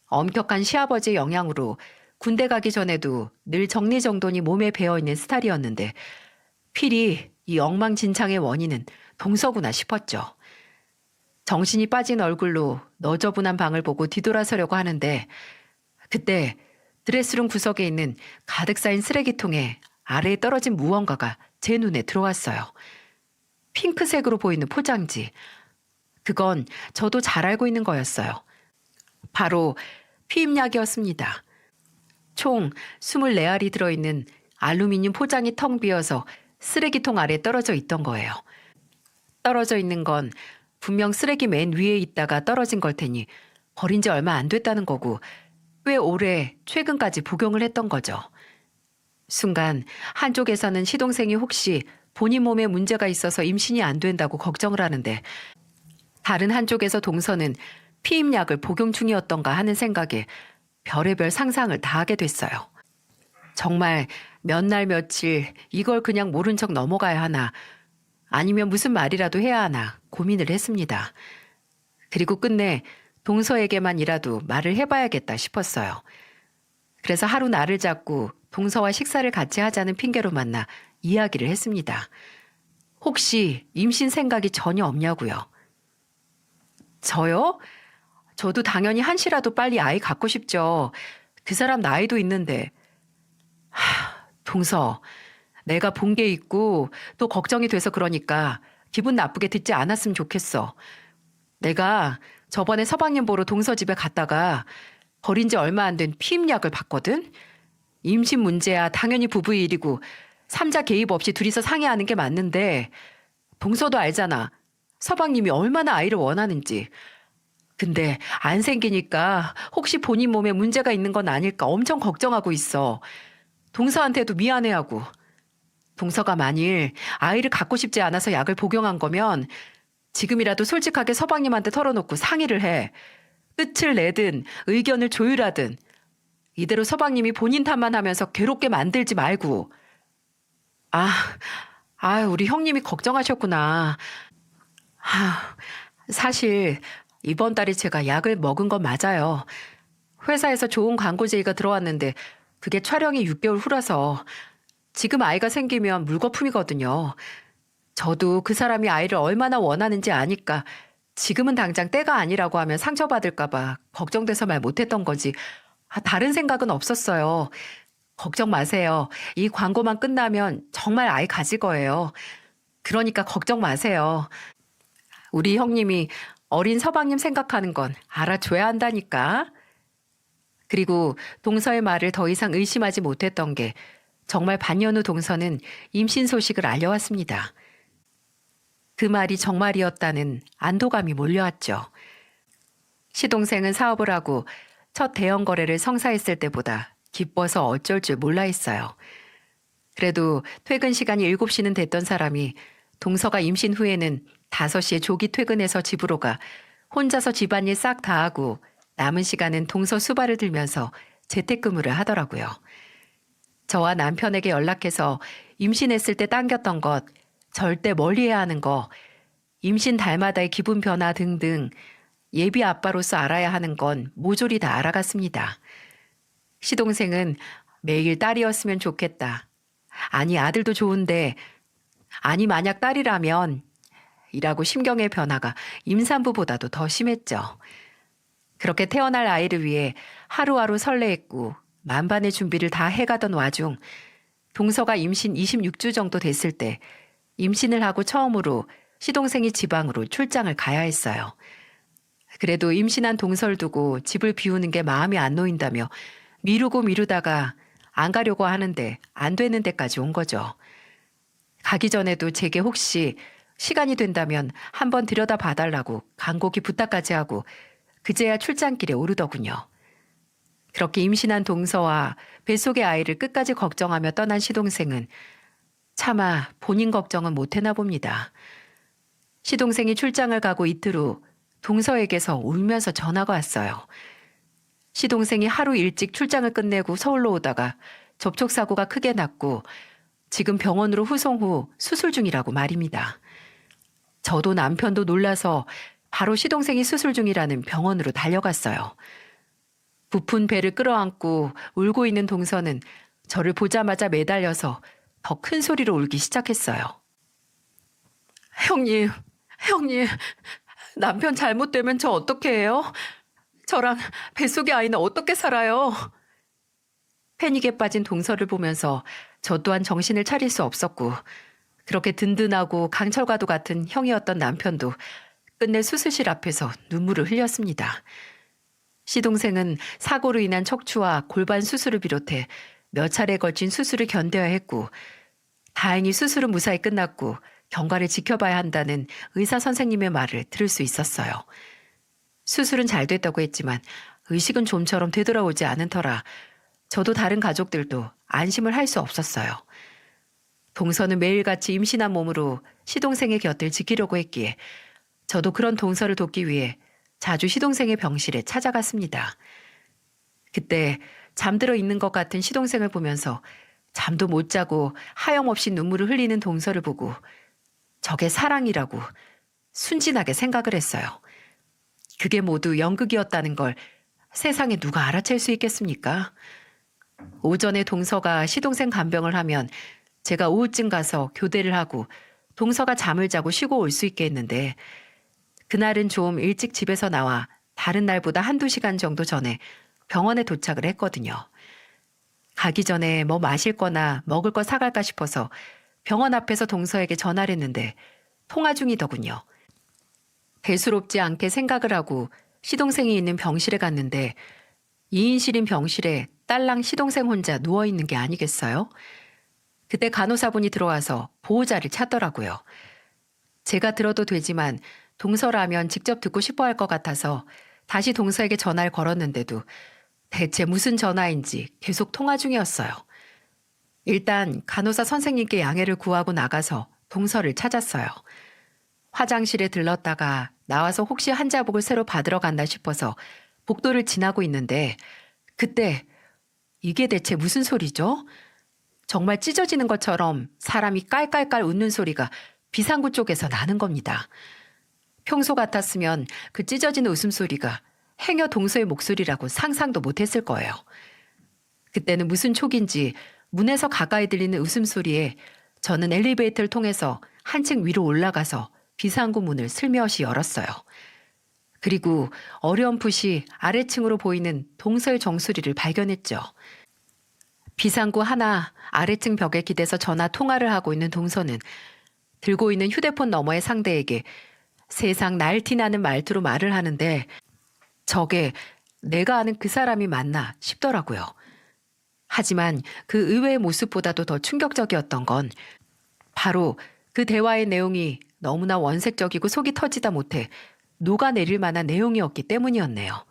엄격한 시아버지의 영향으로 군대 가기 전에도 늘 정리정돈이 몸에 배어있는 스타일이었는데 필히 이 엉망진창의 원인은 동서구나 싶었죠. 정신이 빠진 얼굴로 너저분한 방을 보고 뒤돌아서려고 하는데 그때 드레스룸 구석에 있는 가득 쌓인 쓰레기통에 아래에 떨어진 무언가가 제 눈에 들어왔어요. 핑크색으로 보이는 포장지. 그건 저도 잘 알고 있는 거였어요. 바로 피임약이었습니다. 총 24알이 들어있는 알루미늄 포장이 텅 비어서 쓰레기통 아래 떨어져 있던 거예요. 떨어져 있는 건 분명 쓰레기 맨 위에 있다가 떨어진 걸 테니 버린 지 얼마 안 됐다는 거고 꽤 오래 최근까지 복용을 했던 거죠. 순간 한쪽에서는 시동생이 혹시 본인 몸에 문제가 있어서 임신이 안 된다고 걱정을 하는데 다른 한쪽에서 동서는 피임약을 복용 중이었던가 하는 생각에 별의별 상상을 다 하게 됐어요. 정말 몇 날 며칠 이걸 그냥 모른 척 넘어가야 하나 아니면 무슨 말이라도 해야 하나 고민을 했습니다. 그리고 끝내 동서에게만이라도 말을 해봐야겠다 싶었어요. 그래서 하루 날을 잡고 동서와 식사를 같이 하자는 핑계로 만나 이야기를 했습니다. 혹시 임신 생각이 전혀 없냐고요. 저요? 저도 당연히 한시라도 빨리 아이 갖고 싶죠. 그 사람 나이도 있는데. 동서, 내가 본 게 있고 또 걱정이 돼서 그러니까 기분 나쁘게 듣지 않았으면 좋겠어. 내가 저번에 서방님 보러 동서 집에 갔다가 버린 지 얼마 안 된 피임약을 봤거든. 임신 문제야 당연히 부부의 일이고 삼자 개입 없이 둘이서 상의하는 게 맞는데 동서도 알잖아. 서방님이 얼마나 아이를 원하는지. 근데 안 생기니까 혹시 본인 몸에 문제가 있는 건 아닐까 엄청 걱정하고 있어. 동서한테도 미안해하고. 동서가 만일 아이를 갖고 싶지 않아서 약을 복용한 거면 지금이라도 솔직하게 서방님한테 털어놓고 상의를 해. 끝을 내든 의견을 조율하든 이대로 서방님이 본인 탓만 하면서 괴롭게 만들지 말고. 우리 형님이 걱정하셨구나. 사실 이번 달에 제가 약을 먹은 건 맞아요. 회사에서 좋은 광고 제의가 들어왔는데 그게 촬영이 6개월 후라서 지금 아이가 생기면 물거품이거든요. 저도 그 사람이 아이를 얼마나 원하는지 아니까 지금은 당장 때가 아니라고 하면 상처받을까봐 걱정돼서 말 못했던 거지. 다른 생각은 없었어요. 걱정 마세요. 이 광고만 끝나면 정말 아이 가질 거예요. 그러니까 걱정 마세요. 우리 형님이 어린 서방님 생각하는 건 알아줘야 한다니까. 그리고 동서의 말을 더 이상 의심하지 못했던 게 정말 반년 후 동서는 임신 소식을 알려왔습니다. 그 말이 정말이었다는 안도감이 몰려왔죠. 시동생은 사업을 하고 첫 대형 거래를 성사했을 때보다 기뻐서 어쩔 줄 몰라 했어요. 그래도 퇴근 시간이 7시는 됐던 사람이 동서가 임신 후에는 5시에 조기 퇴근해서 집으로 가 혼자서 집안일 싹 다 하고 남은 시간은 동서 수발을 들면서 재택근무를 하더라고요. 저와 남편에게 연락해서 임신했을 때 당겼던 것, 절대 멀리해야 하는 거, 임신 달마다의 기분 변화 등등 예비 아빠로서 알아야 하는 건 모조리 다 알아갔습니다. 시동생은 매일 딸이었으면 좋겠다. 아니 아들도 좋은데 아니 만약 딸이라면 이라고 심경의 변화가 임산부보다도 더 심했죠. 그렇게 태어날 아이를 위해 하루하루 설레했고 만반의 준비를 다 해가던 와중 동서가 임신 26주 정도 됐을 때 임신을 하고 처음으로 시동생이 지방으로 출장을 가야 했어요. 그래도 임신한 동서를 두고 집을 비우는 게 마음이 안 놓인다며 미루고 미루다가 안 가려고 하는데 안 되는 데까지 온 거죠. 가기 전에도 제게 혹시 시간이 된다면 한번 들여다 봐달라고 간곡히 부탁까지 하고 그제야 출장길에 오르더군요. 그렇게 임신한 동서와 뱃속의 아이를 끝까지 걱정하며 떠난 시동생은 차마 본인 걱정은 못해나 봅니다. 시동생이 출장을 가고 이틀 후 동서에게서 울면서 전화가 왔어요. 시동생이 하루 일찍 출장을 끝내고 서울로 오다가 접촉사고가 크게 났고 지금 병원으로 후송 후 수술 중이라고 말입니다. 저도 남편도 놀라서 바로 시동생이 수술 중이라는 병원으로 달려갔어요. 부푼 배를 끌어안고 울고 있는 동서는 저를 보자마자 매달려서 더 큰 소리로 울기 시작했어요. 형님, 남편 잘못되면 저 어떻게 해요? 저랑 뱃속의 아이는 어떻게 살아요? 패닉에 빠진 동서를 보면서 저 또한 정신을 차릴 수 없었고 그렇게 든든하고 강철과도 같은 형이었던 남편도 끝내 수술실 앞에서 눈물을 흘렸습니다. 시동생은 사고로 인한 척추와 골반 수술을 비롯해 몇 차례에 걸친 수술을 견뎌야 했고 다행히 수술은 무사히 끝났고 경과를 지켜봐야 한다는 의사 선생님의 말을 들을 수 있었어요. 수술은 잘 됐다고 했지만 의식은 좀처럼 되돌아오지 않은 터라 저도 다른 가족들도 안심을 할 수 없었어요. 동서는 매일같이 임신한 몸으로 시동생의 곁을 지키려고 했기에 저도 그런 동서를 돕기 위해 자주 시동생의 병실에 찾아갔습니다. 그때 잠들어 있는 것 같은 시동생을 보면서 잠도 못 자고 하염없이 눈물을 흘리는 동서를 보고 저게 사랑이라고 순진하게 생각을 했어요. 그게 모두 연극이었다는 걸 세상에 누가 알아챌 수 있겠습니까? 오전에 동서가 시동생 간병을 하면 제가 오후쯤 가서 교대를 하고 동서가 잠을 자고 쉬고 올 수 있게 했는데 그날은 좀 일찍 집에서 나와 다른 날보다 1~2시간 정도 전에 병원에 도착을 했거든요. 가기 전에 뭐 마실 거나 먹을 거 사갈까 싶어서 병원 앞에서 동서에게 전화를 했는데 통화 중이더군요. 대수롭지 않게 생각을 하고 시동생이 있는 병실에 갔는데 2인실인 병실에 딸랑 시동생 혼자 누워있는 게 아니겠어요? 그때 간호사분이 들어와서 보호자를 찾더라고요. 제가 들어도 되지만 동서라면 직접 듣고 싶어 할 것 같아서 다시 동서에게 전화를 걸었는데도 대체 무슨 전화인지 계속 통화 중이었어요. 일단 간호사 선생님께 양해를 구하고 나가서 동서를 찾았어요. 화장실에 들렀다가 나와서 혹시 환자복을 새로 받으러 간다 싶어서 복도를 지나고 있는데 그때 이게 대체 무슨 소리죠? 정말 찢어지는 것처럼 사람이 깔깔깔 웃는 소리가 비상구 쪽에서 나는 겁니다. 평소 같았으면 그 찢어지는 웃음소리가 행여 동서의 목소리라고 상상도 못했을 거예요. 그때는 무슨 촉인지 문에서 가까이 들리는 웃음소리에 저는 엘리베이터를 통해서 한층 위로 올라가서 비상구 문을 슬며시 열었어요. 그리고 어렴풋이 아래층으로 보이는 동서의 정수리를 발견했죠. 비상구 하나 아래층 벽에 기대서 전화 통화를 하고 있는 동서는 들고 있는 휴대폰 너머의 상대에게 세상 날티나는 말투로 말을 하는데 저게 내가 아는 그 사람이 맞나 싶더라고요. 하지만 그 의외의 모습보다도 더 충격적이었던 건 바로 그 대화의 내용이 너무나 원색적이고 속이 터지다 못해 녹아내릴 만한 내용이었기 때문이었네요.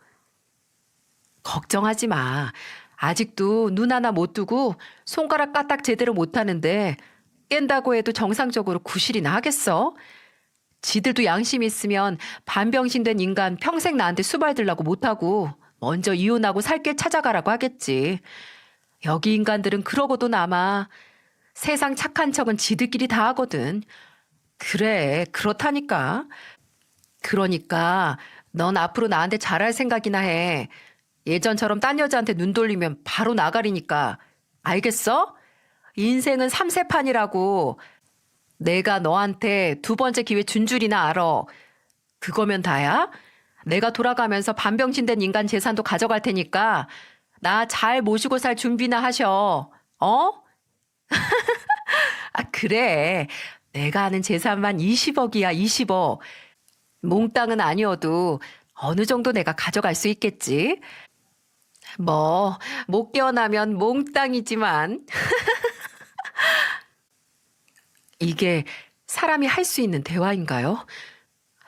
걱정하지 마. 아직도 눈 하나 못 뜨고 손가락 까딱 제대로 못하는데 깬다고 해도 정상적으로 구실이나 하겠어? 지들도 양심 있으면 반병신 된 인간 평생 나한테 수발들라고 못하고 먼저 이혼하고 살 길 찾아가라고 하겠지. 여기 인간들은 그러고도 남아. 세상 착한 척은 지들끼리 다 하거든. 그래, 그렇다니까. 그러니까 넌 앞으로 나한테 잘할 생각이나 해. 예전처럼 딴 여자한테 눈 돌리면 바로 나가리니까. 알겠어? 인생은 삼세판이라고. 내가 너한테 두 번째 기회 준 줄이나 알아. 그거면 다야? 내가 돌아가면서 반병신된 인간 재산도 가져갈 테니까 나 잘 모시고 살 준비나 하셔. 어? 아, 그래. 내가 아는 재산만 20억이야, 20억. 몽땅은 아니어도 어느 정도 내가 가져갈 수 있겠지. 뭐, 못 깨어나면 몽땅이지만. 이게 사람이 할 수 있는 대화인가요?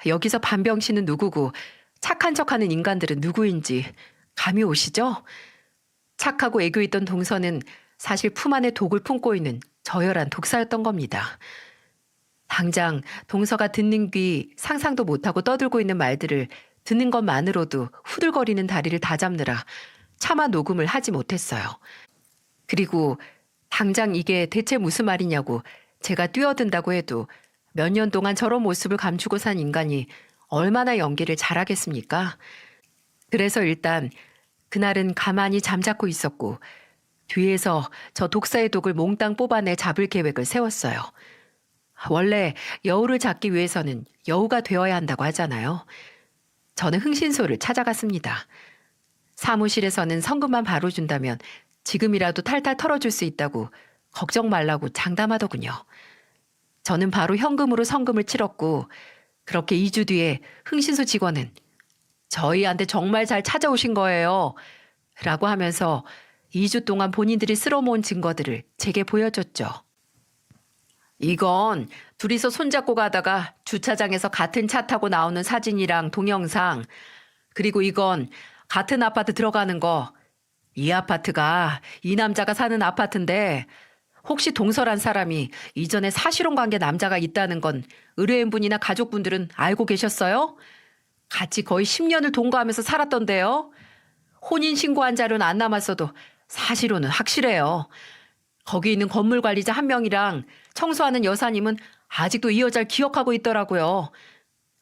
여기서 반병신은 누구고 착한 척하는 인간들은 누구인지 감이 오시죠? 착하고 애교 있던 동서는 사실 품 안에 독을 품고 있는 저열한 독사였던 겁니다. 당장 동서가 듣는 귀 상상도 못하고 떠들고 있는 말들을 듣는 것만으로도 후들거리는 다리를 다잡느라 차마 녹음을 하지 못했어요. 그리고 당장 이게 대체 무슨 말이냐고 제가 뛰어든다고 해도 몇 년 동안 저런 모습을 감추고 산 인간이 얼마나 연기를 잘하겠습니까? 그래서 일단 그날은 가만히 잠자코 있었고 뒤에서 저 독사의 독을 몽땅 뽑아내 잡을 계획을 세웠어요. 원래 여우를 잡기 위해서는 여우가 되어야 한다고 하잖아요. 저는 흥신소를 찾아갔습니다. 사무실에서는 성금만 바로 준다면 지금이라도 탈탈 털어줄 수 있다고 걱정 말라고 장담하더군요. 저는 바로 현금으로 성금을 치렀고 그렇게 2주 뒤에 흥신소 직원은 저희한테 정말 잘 찾아오신 거예요. 라고 하면서 2주 동안 본인들이 쓸어모은 증거들을 제게 보여줬죠. 이건 둘이서 손잡고 가다가 주차장에서 같은 차 타고 나오는 사진이랑 동영상, 그리고 이건 같은 아파트 들어가는 거. 이 아파트가 이 남자가 사는 아파트인데 혹시 동서란 사람이 이전에 사실혼 관계 남자가 있다는 건 의뢰인분이나 가족분들은 알고 계셨어요? 같이 거의 10년을 동거하면서 살았던데요. 혼인신고한 자료는 안 남았어도 사실혼은 확실해요. 거기 있는 건물 관리자 한 명이랑 청소하는 여사님은 아직도 이 여자를 기억하고 있더라고요.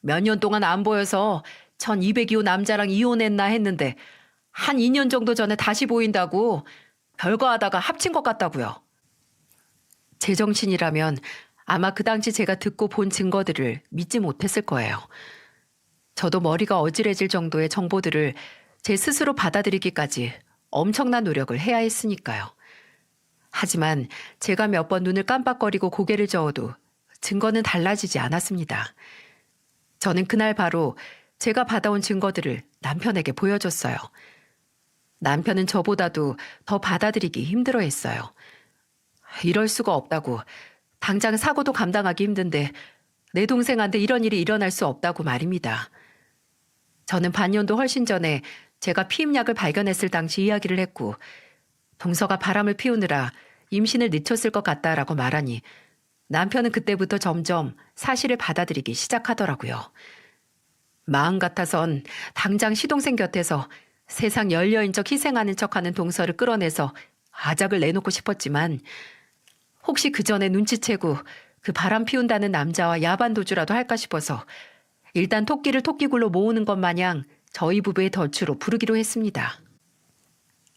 몇 년 동안 안 보여서 1202호 남자랑 이혼했나 했는데 한 2년 정도 전에 다시 보인다고 별거 하다가 합친 것 같다고요. 제정신이라면 아마 그 당시 제가 듣고 본 증거들을 믿지 못했을 거예요. 저도 머리가 어지러질 정도의 정보들을 제 스스로 받아들이기까지 엄청난 노력을 해야 했으니까요. 하지만 제가 몇 번 눈을 깜빡거리고 고개를 저어도 증거는 달라지지 않았습니다. 저는 그날 바로 제가 받아온 증거들을 남편에게 보여줬어요. 남편은 저보다도 더 받아들이기 힘들어했어요. 이럴 수가 없다고, 당장 사고도 감당하기 힘든데 내 동생한테 이런 일이 일어날 수 없다고 말입니다. 저는 반년도 훨씬 전에 제가 피임약을 발견했을 당시 이야기를 했고 동서가 바람을 피우느라 임신을 늦췄을 것 같다라고 말하니 남편은 그때부터 점점 사실을 받아들이기 시작하더라고요. 마음 같아선 당장 시동생 곁에서 세상 열려인 척 희생하는 척하는 동서를 끌어내서 아작을 내놓고 싶었지만 혹시 그 전에 눈치채고 그 바람 피운다는 남자와 야반 도주라도 할까 싶어서 일단 토끼를 토끼굴로 모으는 것 마냥 저희 부부의 덫으로 부르기로 했습니다.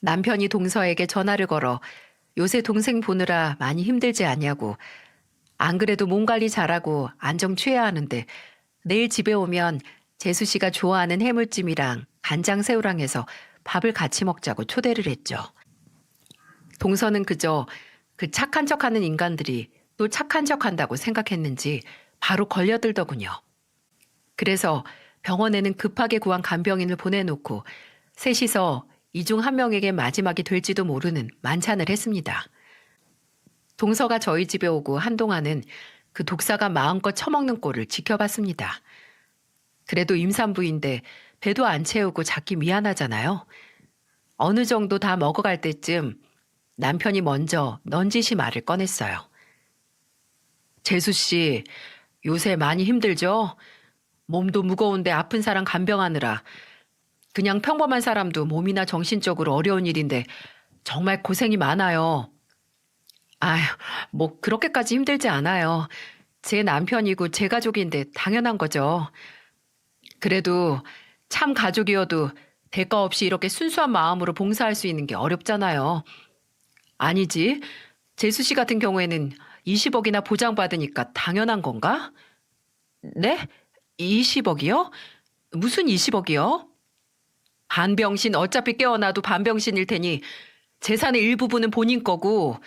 남편이 동서에게 전화를 걸어 요새 동생 보느라 많이 힘들지 않냐고, 안 그래도 몸 관리 잘하고 안정 취해야 하는데 내일 집에 오면 재수 씨가 좋아하는 해물찜이랑 간장새우랑 해서 밥을 같이 먹자고 초대를 했죠. 동서는 그저 그 착한 척하는 인간들이 또 착한 척한다고 생각했는지 바로 걸려들더군요. 그래서 병원에는 급하게 구한 간병인을 보내놓고 셋이서 이 중 한 명에게 마지막이 될지도 모르는 만찬을 했습니다. 동서가 저희 집에 오고 한동안은 그 독사가 마음껏 처먹는 꼴을 지켜봤습니다. 그래도 임산부인데 배도 안 채우고 작기 미안하잖아요. 어느 정도 다 먹어갈 때쯤 남편이 먼저 넌지시 말을 꺼냈어요. 재수 씨, 요새 많이 힘들죠? 몸도 무거운데 아픈 사람 간병하느라. 그냥 평범한 사람도 몸이나 정신적으로 어려운 일인데 정말 고생이 많아요. 아휴, 뭐 그렇게까지 힘들지 않아요. 제 남편이고 제 가족인데 당연한 거죠. 그래도 참 가족이어도 대가 없이 이렇게 순수한 마음으로 봉사할 수 있는 게 어렵잖아요. 아니지. 재수 씨 같은 경우에는 20억이나 보장받으니까 당연한 건가? 네? 20억이요? 무슨 20억이요? 반병신 어차피 깨어나도 반병신일 테니 재산의 일부분은 본인 거고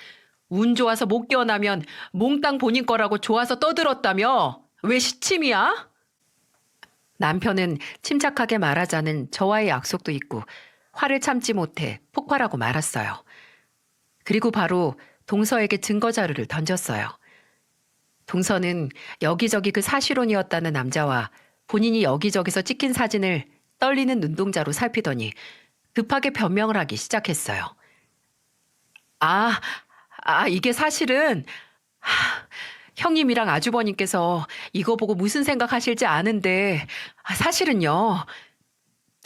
운 좋아서 못 깨어나면 몽땅 본인 거라고 좋아서 떠들었다며? 왜 시침이야? 남편은 침착하게 말하자는 저와의 약속도 있고 화를 참지 못해 폭발하고 말았어요. 그리고 바로 동서에게 증거 자료를 던졌어요. 동서는 여기저기 그 사실혼이었다는 남자와 본인이 여기저기서 찍힌 사진을 떨리는 눈동자로 살피더니 급하게 변명을 하기 시작했어요. 이게 사실은 형님이랑 아주버님께서 이거 보고 무슨 생각하실지 아는데 사실은요.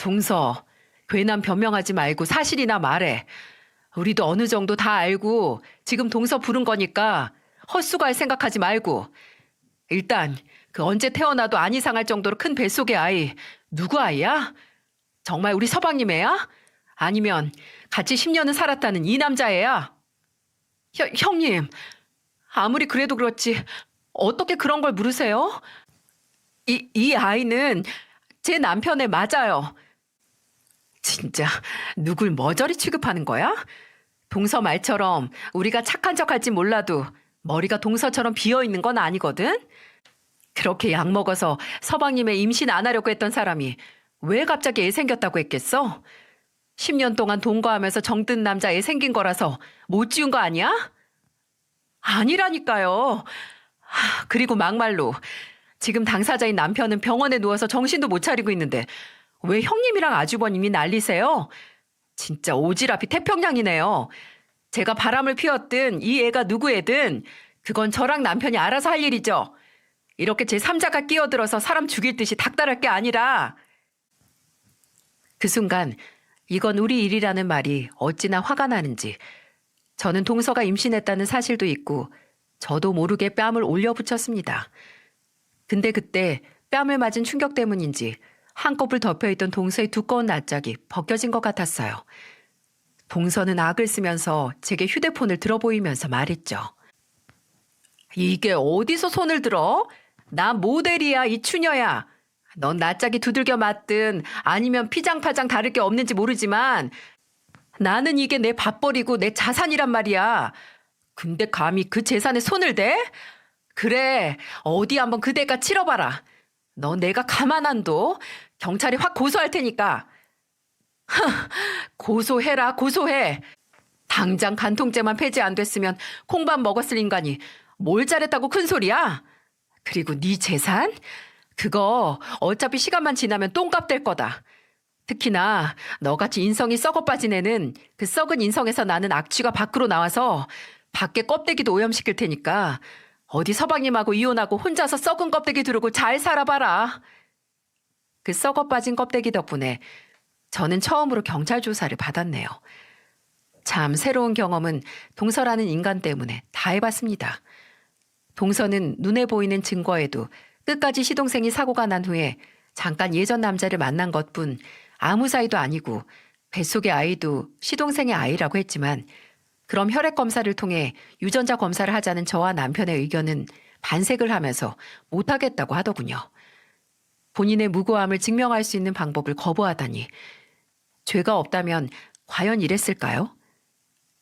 동서, 괜한 변명하지 말고 사실이나 말해. 우리도 어느 정도 다 알고 지금 동서 부른 거니까 헛수고할 생각하지 말고. 일단 그 언제 태어나도 안 이상할 정도로 큰 뱃속의 아이 누구 아이야? 정말 우리 서방님 애야? 아니면 같이 10년은 살았다는 이 남자애야? 형님, 아무리 그래도 그렇지 어떻게 그런 걸 물으세요? 이 아이는 제 남편애 맞아요. 진짜 누굴 머저리 취급하는 거야? 동서 말처럼 우리가 착한 척할지 몰라도 머리가 동서처럼 비어있는 건 아니거든? 그렇게 약 먹어서 서방님의 임신 안 하려고 했던 사람이 왜 갑자기 애 생겼다고 했겠어? 10년 동안 동거하면서 정든 남자 애 생긴 거라서 못 지운 거 아니야? 아니라니까요. 그리고 막말로 지금 당사자인 남편은 병원에 누워서 정신도 못 차리고 있는데 왜 형님이랑 아주버님이 난리세요? 진짜 오지랖이 태평양이네요. 제가 바람을 피웠든 이 애가 누구 애든 그건 저랑 남편이 알아서 할 일이죠. 이렇게 제3자가 끼어들어서 사람 죽일 듯이 닥달할 게 아니라. 그 순간 이건 우리 일이라는 말이 어찌나 화가 나는지 저는 동서가 임신했다는 사실도 있고 저도 모르게 뺨을 올려붙였습니다. 근데 그때 뺨을 맞은 충격 때문인지 한꺼풀 덮여있던 동서의 두꺼운 낯짝이 벗겨진 것 같았어요. 동서는 악을 쓰면서 제게 휴대폰을 들어보이면서 말했죠. 이게 어디서 손을 들어? 나 모델이야, 이 추녀야. 넌 낯짝이 두들겨 맞든 아니면 피장파장 다를 게 없는지 모르지만 나는 이게 내 밥벌이고 내 자산이란 말이야. 근데 감히 그 재산에 손을 대? 그래, 어디 한번 그 대가 치러봐라. 너 내가 가만 안 둬. 경찰이 확 고소할 테니까. 고소해라, 고소해. 당장 간통죄만 폐지 안 됐으면 콩밥 먹었을 인간이 뭘 잘했다고 큰 소리야? 그리고 네 재산? 그거 어차피 시간만 지나면 똥값 될 거다. 특히나 너같이 인성이 썩어 빠진 애는 그 썩은 인성에서 나는 악취가 밖으로 나와서 밖에 껍데기도 오염시킬 테니까 어디 서방님하고 이혼하고 혼자서 썩은 껍데기 두르고 잘 살아봐라. 그 썩어 빠진 껍데기 덕분에 저는 처음으로 경찰 조사를 받았네요. 참 새로운 경험은 동서라는 인간 때문에 다 해봤습니다. 동서는 눈에 보이는 증거에도 끝까지 시동생이 사고가 난 후에 잠깐 예전 남자를 만난 것뿐 아무 사이도 아니고 뱃속의 아이도 시동생의 아이라고 했지만 그럼 혈액 검사를 통해 유전자 검사를 하자는 저와 남편의 의견은 반색을 하면서 못하겠다고 하더군요. 본인의 무고함을 증명할 수 있는 방법을 거부하다니. 죄가 없다면 과연 이랬을까요?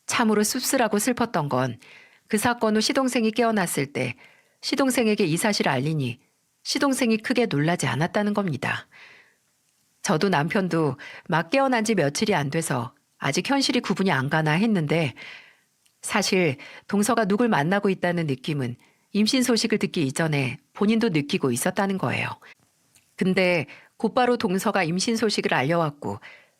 참으로 씁쓸하고 슬펐던 건 그 사건 후 시동생이 깨어났을 때 시동생에게 이 사실을 알리니 시동생이 크게 놀라지 않았다는 겁니다. 저도 남편도 막 깨어난 지 며칠이 안 돼서 아직 현실이 구분이 안 가나 했는데 사실 동서가 누굴 만나고 있다는 느낌은 임신 소식을 듣기 이전에 본인도 느끼고 있었다는 거예요. 근데 곧바로 동서가 임신 소식을 알려왔고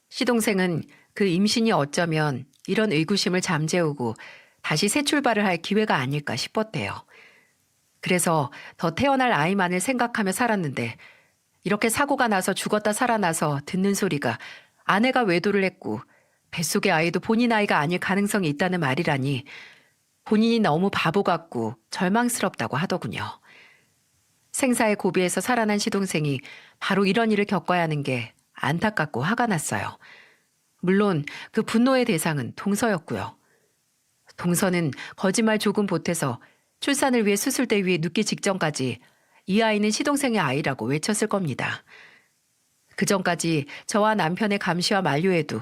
시동생은 그 임신이 어쩌면 이런 의구심을 잠재우고 다시 새 출발을 할 기회가 아닐까 싶었대요. 그래서 더 태어날 아이만을 생각하며 살았는데 이렇게 사고가 나서 죽었다 살아나서 듣는 소리가 아내가 외도를 했고 뱃속의 아이도 본인 아이가 아닐 가능성이 있다는 말이라니 본인이 너무 바보 같고 절망스럽다고 하더군요. 생사의 고비에서 살아난 시동생이 바로 이런 일을 겪어야 하는 게 안타깝고 화가 났어요. 물론 그 분노의 대상은 동서였고요. 동서는 거짓말 조금 보태서 출산을 위해 수술대 위에 눕기 직전까지 이 아이는 시동생의 아이라고 외쳤을 겁니다. 그 전까지 저와 남편의 감시와 만류에도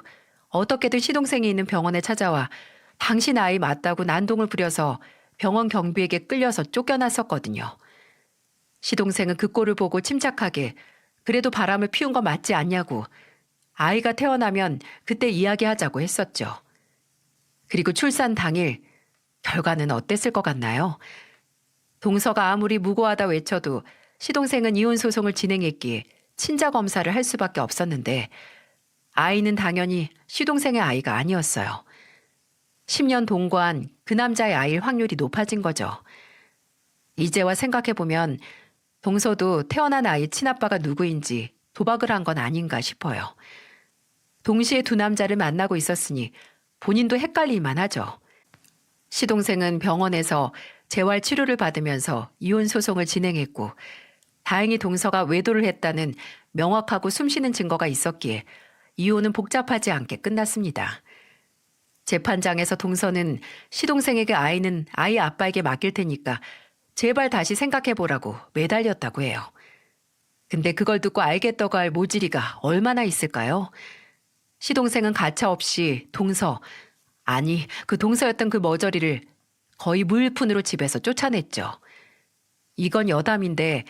어떻게든 시동생이 있는 병원에 찾아와 당신 아이 맞다고 난동을 부려서 병원 경비에게 끌려서 쫓겨났었거든요. 시동생은 그 꼴을 보고 침착하게 그래도 바람을 피운 거 맞지 않냐고 아이가 태어나면 그때 이야기하자고 했었죠. 그리고 출산 당일 결과는 어땠을 것 같나요? 동서가 아무리 무고하다 외쳐도 시동생은 이혼 소송을 진행했기에 친자 검사를 할 수밖에 없었는데 아이는 당연히 시동생의 아이가 아니었어요. 10년 동거한 그 남자의 아이일 확률이 높아진 거죠. 이제와 생각해보면 동서도 태어난 아이 친아빠가 누구인지 도박을 한 건 아닌가 싶어요. 동시에 두 남자를 만나고 있었으니 본인도 헷갈릴만 하죠. 시동생은 병원에서 재활 치료를 받으면서 이혼 소송을 진행했고 다행히 동서가 외도를 했다는 명확하고 숨쉬는 증거가 있었기에 이혼은 복잡하지 않게 끝났습니다. 재판장에서 동서는 시동생에게 아이는 아이 아빠에게 맡길 테니까 제발 다시 생각해보라고 매달렸다고 해요. 근데 그걸 듣고 알겠다고 할 모질이가 얼마나 있을까요? 시동생은 가차없이 동서, 아니 그 동서였던 그 머저리를 거의 무일푼으로 집에서 쫓아냈죠. 이건 여담인데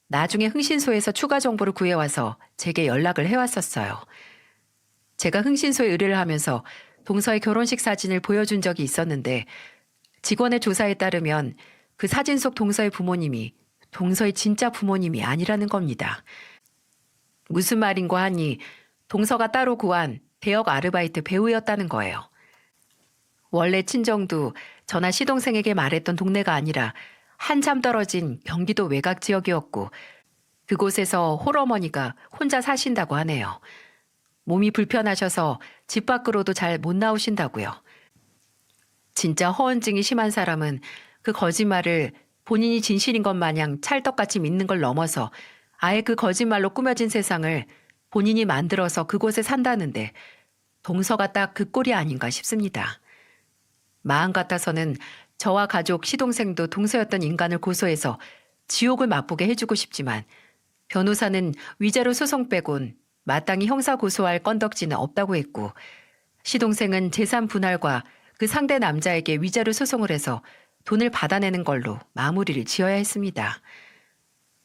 나중에 흥신소에서 추가 정보를 구해와서 제게 연락을 해왔었어요. 제가 흥신소에 의뢰를 하면서 동서의 결혼식 사진을 보여준 적이 있었는데 직원의 조사에 따르면 그 사진 속 동서의 부모님이 동서의 진짜 부모님이 아니라는 겁니다. 무슨 말인고 하니 동서가 따로 구한 대역 아르바이트 배우였다는 거예요. 원래 친정도 저나 시동생에게 말했던 동네가 아니라 한참 떨어진 경기도 외곽 지역이었고 그곳에서 홀어머니가 혼자 사신다고 하네요. 몸이 불편하셔서 집 밖으로도 잘 못 나오신다고요. 진짜 허언증이 심한 사람은 그 거짓말을 본인이 진실인 것 마냥 찰떡같이 믿는 걸 넘어서 아예 그 거짓말로 꾸며진 세상을 본인이 만들어서 그곳에 산다는데 동서가 딱 그 꼴이 아닌가 싶습니다. 마음 같아서는 저와 가족 시동생도 동서였던 인간을 고소해서 지옥을 맛보게 해주고 싶지만 변호사는 위자료 소송 빼곤 마땅히 형사 고소할 건덕지는 없다고 했고 시동생은 재산 분할과 그 상대 남자에게 위자료 소송을 해서 돈을 받아내는 걸로 마무리를 지어야 했습니다.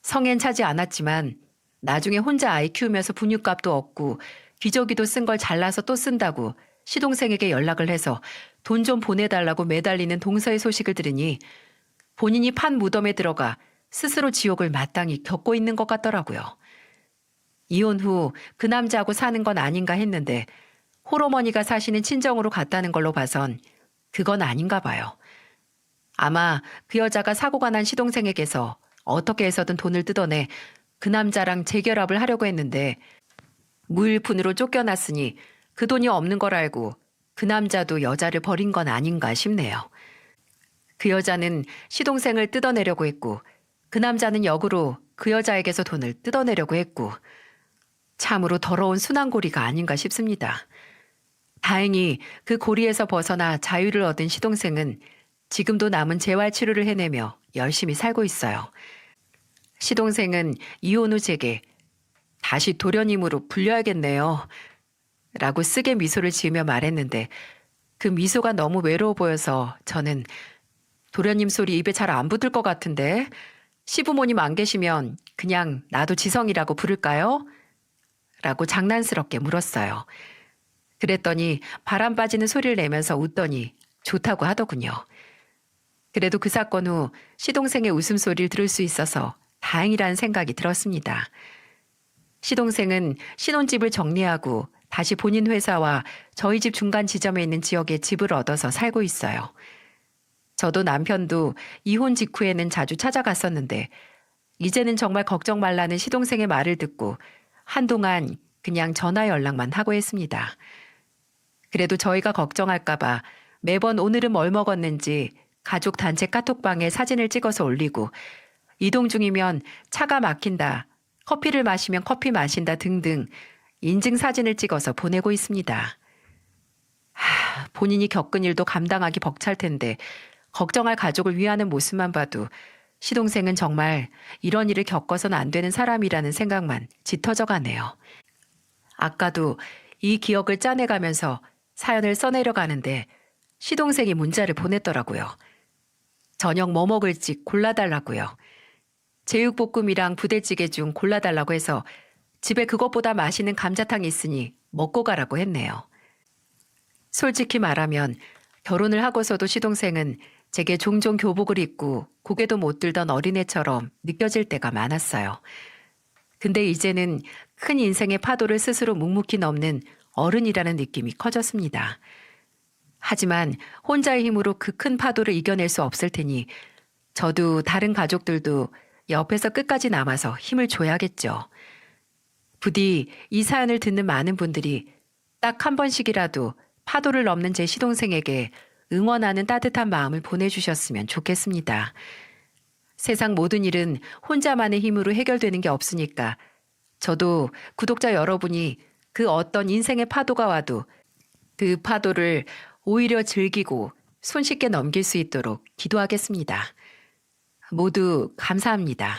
성엔 차지 않았지만 나중에 혼자 아이 키우면서 분유값도 얻고 기저귀도 쓴 걸 잘라서 또 쓴다고 시동생에게 연락을 해서 돈 좀 보내달라고 매달리는 동서의 소식을 들으니 본인이 판 무덤에 들어가 스스로 지옥을 마땅히 겪고 있는 것 같더라고요. 이혼 후 그 남자하고 사는 건 아닌가 했는데 홀어머니가 사시는 친정으로 갔다는 걸로 봐선 그건 아닌가 봐요. 아마 그 여자가 사고가 난 시동생에게서 어떻게 해서든 돈을 뜯어내 그 남자랑 재결합을 하려고 했는데 무일푼으로 쫓겨났으니 그 돈이 없는 걸 알고 그 남자도 여자를 버린 건 아닌가 싶네요. 그 여자는 시동생을 뜯어내려고 했고 그 남자는 역으로 그 여자에게서 돈을 뜯어내려고 했고 참으로 더러운 순환고리가 아닌가 싶습니다. 다행히 그 고리에서 벗어나 자유를 얻은 시동생은 지금도 남은 재활치료를 해내며 열심히 살고 있어요. 시동생은 이혼 후 제게 다시 도련님으로 불려야겠네요. 라고 쓰게 미소를 지으며 말했는데 그 미소가 너무 외로워 보여서 저는 도련님 소리 입에 잘 안 붙을 것 같은데 시부모님 안 계시면 그냥 나도 지성이라고 부를까요? 라고 장난스럽게 물었어요. 그랬더니 바람 빠지는 소리를 내면서 웃더니 좋다고 하더군요. 그래도 그 사건 후 시동생의 웃음소리를 들을 수 있어서 다행이라는 생각이 들었습니다. 시동생은 신혼집을 정리하고 다시 본인 회사와 저희 집 중간 지점에 있는 지역에 집을 얻어서 살고 있어요. 저도 남편도 이혼 직후에는 자주 찾아갔었는데 이제는 정말 걱정 말라는 시동생의 말을 듣고 한동안 그냥 전화 연락만 하고 했습니다. 그래도 저희가 걱정할까봐 매번 오늘은 뭘 먹었는지 가족 단체 카톡방에 사진을 찍어서 올리고 이동 중이면 차가 막힌다, 커피를 마시면 커피 마신다 등등 인증 사진을 찍어서 보내고 있습니다. 본인이 겪은 일도 감당하기 벅찰 텐데 걱정할 가족을 위하는 모습만 봐도 시동생은 정말 이런 일을 겪어서는 안 되는 사람이라는 생각만 짙어져 가네요. 아까도 이 기억을 짜내가면서 사연을 써내려가는데 시동생이 문자를 보냈더라고요. 저녁 뭐 먹을지 골라달라고요. 제육볶음이랑 부대찌개 중 골라달라고 해서 집에 그것보다 맛있는 감자탕이 있으니 먹고 가라고 했네요. 솔직히 말하면 결혼을 하고서도 시동생은 제게 종종 교복을 입고 고개도 못 들던 어린애처럼 느껴질 때가 많았어요. 근데 이제는 큰 인생의 파도를 스스로 묵묵히 넘는 어른이라는 느낌이 커졌습니다. 하지만 혼자의 힘으로 그 큰 파도를 이겨낼 수 없을 테니 저도 다른 가족들도 옆에서 끝까지 남아서 힘을 줘야겠죠. 부디 이 사연을 듣는 많은 분들이 딱 한 번씩이라도 파도를 넘는 제 시동생에게 응원하는 따뜻한 마음을 보내주셨으면 좋겠습니다. 세상 모든 일은 혼자만의 힘으로 해결되는 게 없으니까 저도 구독자 여러분이 그 어떤 인생의 파도가 와도 그 파도를 오히려 즐기고 손쉽게 넘길 수 있도록 기도하겠습니다. 모두 감사합니다.